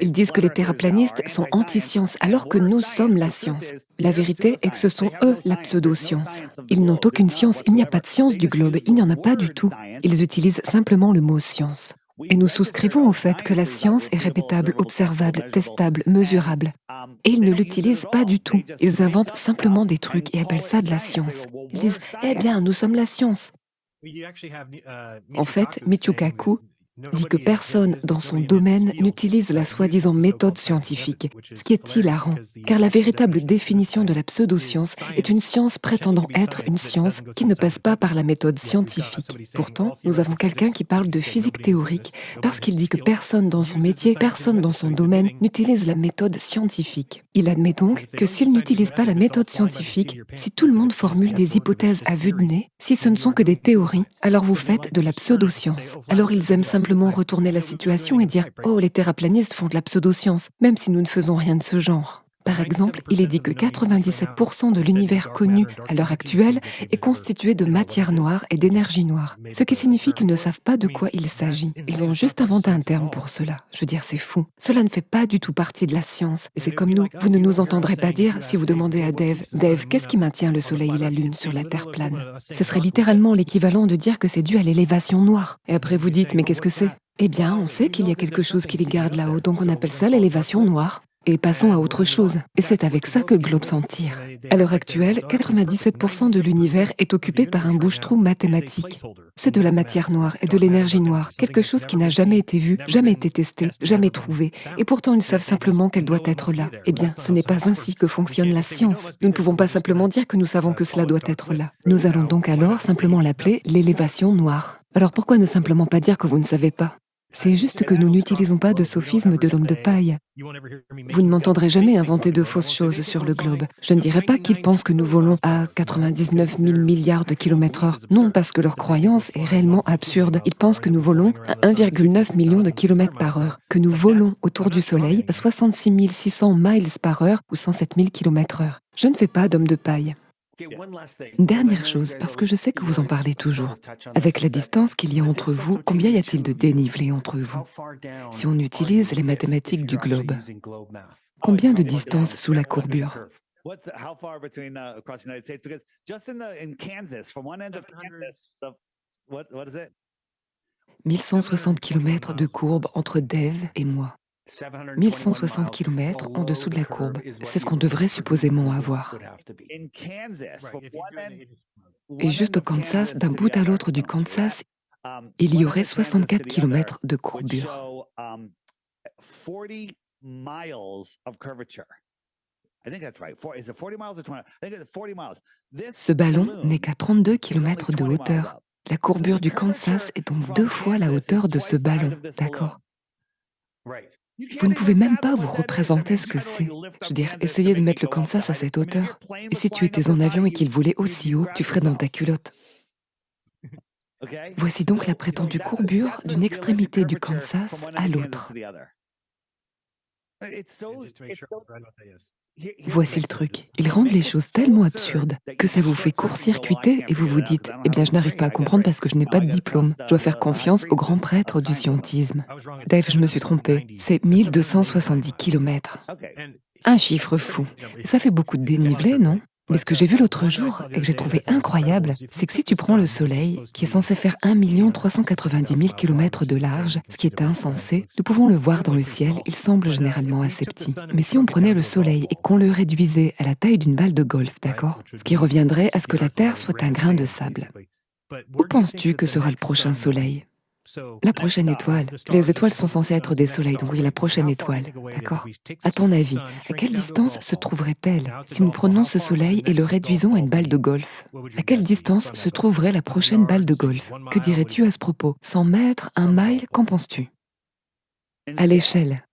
Ils disent que les terraplanistes sont anti-science, alors que nous sommes la science. La vérité est que ce sont eux la pseudo-science. Ils n'ont aucune science, il n'y a pas de science du globe, il n'y en a pas du tout. Ils utilisent simplement le mot science. Et nous souscrivons au fait que la science est répétable, observable, testable, mesurable. Et ils ne l'utilisent pas du tout. Ils inventent simplement des trucs et appellent ça de la science. Ils disent « Eh bien, nous sommes la science ». En fait, Michio Kaku dit que personne dans son domaine n'utilise la soi-disant méthode scientifique, ce qui est hilarant, car la véritable définition de la pseudoscience est une science prétendant être une science qui ne passe pas par la méthode scientifique. Pourtant, nous avons quelqu'un qui parle de physique théorique parce qu'il dit que personne dans son métier, personne dans son domaine n'utilise la méthode scientifique. Il admet donc que s'il n'utilise pas la méthode scientifique, si tout le monde formule des hypothèses à vue de nez, si ce ne sont que des théories, alors vous faites de la pseudoscience. Alors ils aiment simplement retourner la situation et dire « Oh, les terraplanistes font de la pseudoscience », même si nous ne faisons rien de ce genre. Par exemple, il est dit que 97% de l'univers connu à l'heure actuelle est constitué de matière noire et d'énergie noire. Ce qui signifie qu'ils ne savent pas de quoi il s'agit. Ils ont juste inventé un terme pour cela. Je veux dire, c'est fou. Cela ne fait pas du tout partie de la science. Et c'est comme nous. Vous ne nous entendrez pas dire si vous demandez à Dave, Dave, qu'est-ce qui maintient le Soleil et la Lune sur la Terre plane? Ce serait littéralement l'équivalent de dire que c'est dû à l'élévation noire. Et après vous dites, mais qu'est-ce que c'est? Eh bien, on sait qu'il y a quelque chose qui les garde là-haut, donc on appelle ça l'élévation noire. Et passons à autre chose. Et c'est avec ça que le globe s'en tire. À l'heure actuelle, 97% de l'univers est occupé par un bouche-trou mathématique. C'est de la matière noire et de l'énergie noire, quelque chose qui n'a jamais été vu, jamais été testé, jamais trouvé. Et pourtant, ils savent simplement qu'elle doit être là. Eh bien, ce n'est pas ainsi que fonctionne la science. Nous ne pouvons pas simplement dire que nous savons que cela doit être là. Nous allons donc alors simplement l'appeler l'élévation noire. Alors pourquoi ne simplement pas dire que vous ne savez pas? C'est juste que nous n'utilisons pas de sophisme de l'homme de paille. Vous ne m'entendrez jamais inventer de fausses choses sur le globe. Je ne dirais pas qu'ils pensent que nous volons à 99 000 milliards de kilomètres/heure. Non, parce que leur croyance est réellement absurde. Ils pensent que nous volons à 1,9 million de kilomètres par heure, que nous volons autour du Soleil à 66 600 miles par heure ou 107 000 kilomètres/heure. Je ne fais pas d'homme de paille. Une dernière chose, parce que je sais que vous en parlez toujours. Avec la distance qu'il y a entre vous, combien y a-t-il de dénivelé entre vous? Si on utilise les mathématiques du globe, combien de distance sous la courbure? 1160 km de courbe entre Dave et moi. 1160 km en dessous de la courbe. C'est ce qu'on devrait supposément avoir. Et juste au Kansas, d'un bout à l'autre du Kansas, il y aurait 64 km de courbure. Ce ballon n'est qu'à 32 km de hauteur. La courbure du Kansas est donc 2 fois la hauteur de ce ballon, d'accord? Vous ne pouvez même pas vous représenter ce que c'est. Je veux dire, essayez de mettre le Kansas à cette hauteur. Et si tu étais en avion et qu'il volait aussi haut, tu ferais dans ta culotte. Voici donc la prétendue courbure d'une extrémité du Kansas à l'autre. Voici le truc. Ils rendent les choses tellement absurdes que ça vous fait court-circuiter et vous vous dites « Eh bien, je n'arrive pas à comprendre parce que je n'ai pas de diplôme. Je dois faire confiance au grand prêtre du scientisme. » Dave, je me suis trompé. C'est 1270 km. Un chiffre fou. Ça fait beaucoup de dénivelé, non? Mais ce que j'ai vu l'autre jour et que j'ai trouvé incroyable, c'est que si tu prends le Soleil, qui est censé faire 1 390 000 km de large, ce qui est insensé, nous pouvons le voir dans le ciel, il semble généralement assez petit. Mais si on prenait le Soleil et qu'on le réduisait à la taille d'une balle de golf, d'accord? Ce qui reviendrait à ce que la Terre soit un grain de sable. Où penses-tu que sera le prochain Soleil? La prochaine étoile. Les étoiles sont censées être des soleils, donc oui, la prochaine étoile. D'accord? À ton avis, à quelle distance se trouverait-elle si nous prenons ce soleil et le réduisons à une balle de golf? À quelle distance se trouverait la prochaine balle de golf? Que dirais-tu à ce propos? 100 mètres, 1 mile, qu'en penses-tu? À l'échelle.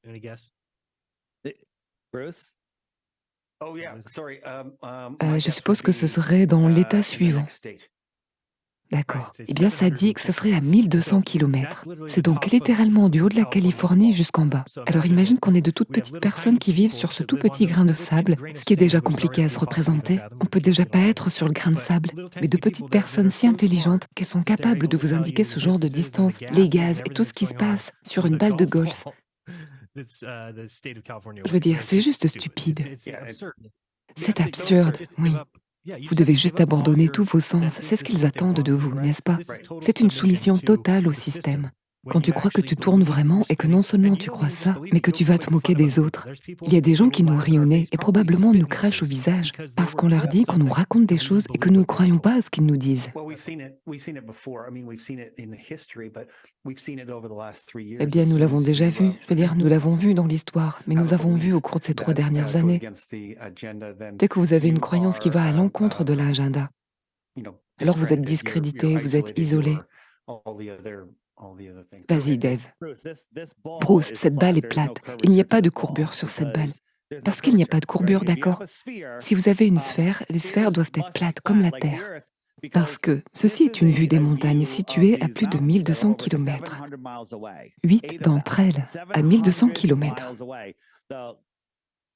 Je suppose que ce serait dans l'état suivant. D'accord. Eh bien, ça dit que ce serait à 1200 km. C'est donc littéralement du haut de la Californie jusqu'en bas. Alors imagine qu'on est de toutes petites personnes qui vivent sur ce tout petit grain de sable, ce qui est déjà compliqué à se représenter. On peut déjà pas être sur le grain de sable, mais de petites personnes si intelligentes qu'elles sont capables de vous indiquer ce genre de distance, les gaz et tout ce qui se passe sur une balle de golf. Je veux dire, c'est juste stupide. C'est absurde, oui. Vous devez juste abandonner tous vos sens, c'est ce qu'ils attendent de vous, n'est-ce pas? C'est une soumission totale au système. Quand tu crois que tu tournes vraiment et que non seulement tu crois ça, mais que tu vas te moquer des autres. Il y a des gens qui nous rient au nez et probablement nous crachent au visage parce qu'on leur dit qu'on nous raconte des choses et que nous ne croyons pas à ce qu'ils nous disent. Eh bien, nous l'avons déjà vu. Je veux dire, nous l'avons vu dans l'histoire, mais nous avons vu au cours de ces 3 dernières années. Dès que vous avez une croyance qui va à l'encontre de l'agenda, alors vous êtes discrédité, vous êtes isolé. Vas-y, Dave. Bruce, cette balle est plate. Il n'y a pas de courbure sur cette balle. Parce qu'il n'y a pas de courbure, d'accord? Si vous avez une sphère, les sphères doivent être plates comme la Terre. Parce que ceci est une vue des montagnes situées à plus de 1200 km. 8 d'entre elles à 1200 km.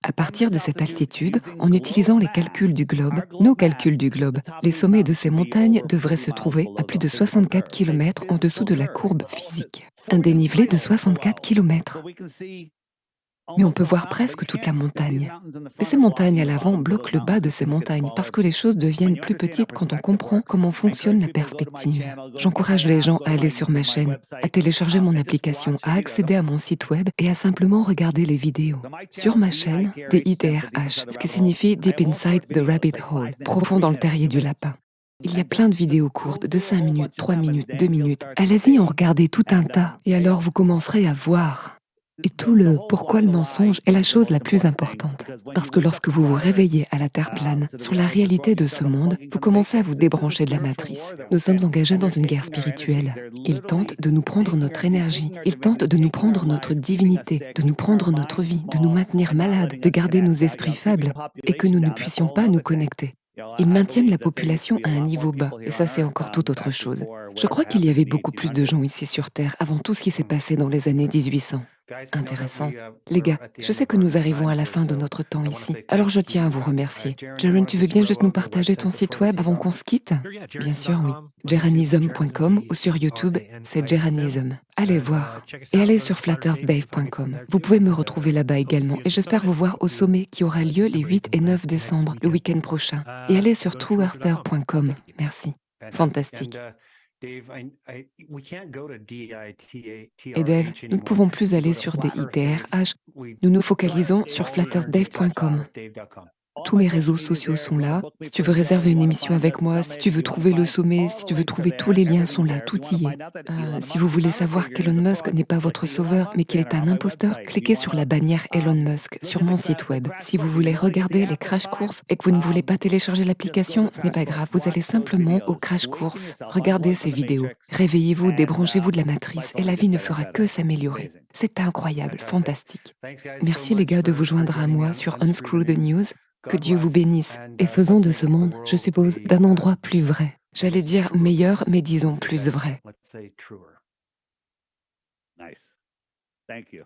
À partir de cette altitude, en utilisant les calculs du globe, nos calculs du globe, les sommets de ces montagnes devraient se trouver à plus de 64 km en dessous de la courbe physique. Un dénivelé de 64 km. Mais on peut voir presque toute la montagne. Mais ces montagnes à l'avant bloquent le bas de ces montagnes parce que les choses deviennent plus petites quand on comprend comment fonctionne la perspective. J'encourage les gens à aller sur ma chaîne, à télécharger mon application, à accéder à mon site web et à simplement regarder les vidéos. Sur ma chaîne, DITRH, ce qui signifie Deep Inside the Rabbit Hole, profond dans le terrier du lapin. Il y a plein de vidéos courtes de 5 minutes, 3 minutes, 2 minutes. Allez-y en regardez tout un tas et alors vous commencerez à voir. Et tout le pourquoi le mensonge est la chose la plus importante. Parce que lorsque vous vous réveillez à la Terre plane, sur la réalité de ce monde, vous commencez à vous débrancher de la matrice. Nous sommes engagés dans une guerre spirituelle. Ils tentent de nous prendre notre énergie, ils tentent de nous prendre notre divinité, de nous prendre notre vie, de nous maintenir malades, de garder nos esprits faibles et que nous ne puissions pas nous connecter. Ils maintiennent la population à un niveau bas, et ça c'est encore tout autre chose. Je crois qu'il y avait beaucoup plus de gens ici sur Terre avant tout ce qui s'est passé dans les années 1800. Intéressant. Les gars, je sais que nous arrivons à la fin de notre temps ici, alors je tiens à vous remercier. Jaren, tu veux bien juste nous partager ton site web avant qu'on se quitte? Bien sûr, oui. Jeranism.com ou sur YouTube, c'est Jeranism. Allez voir. Et allez sur flatteartdave.com. Vous pouvez me retrouver là-bas également, et j'espère vous voir au sommet qui aura lieu les 8 et 9 décembre, le week-end prochain. Et allez sur trueearther.com. Merci. Fantastique. Et Dave, nous ne pouvons plus aller sur DITRH, nous nous focalisons sur flatteartdave.com. Tous mes réseaux sociaux sont là. Si tu veux réserver une émission avec moi, si tu veux trouver le sommet, si tu veux trouver tous les liens sont là, tout y est. Si vous voulez savoir qu'Elon Musk n'est pas votre sauveur, mais qu'il est un imposteur, cliquez sur la bannière Elon Musk sur mon site web. Si vous voulez regarder les crash courses et que vous ne voulez pas télécharger l'application, ce n'est pas grave, vous allez simplement au crash courses. Regardez ces vidéos. Réveillez-vous, débranchez-vous de la matrice et la vie ne fera que s'améliorer. C'est incroyable, fantastique. Merci les gars de vous joindre à moi sur Unscrew the News. Que Dieu vous bénisse et faisons de ce monde, je suppose, d'un endroit plus vrai. J'allais dire meilleur, mais disons plus vrai. Nice. Thank you.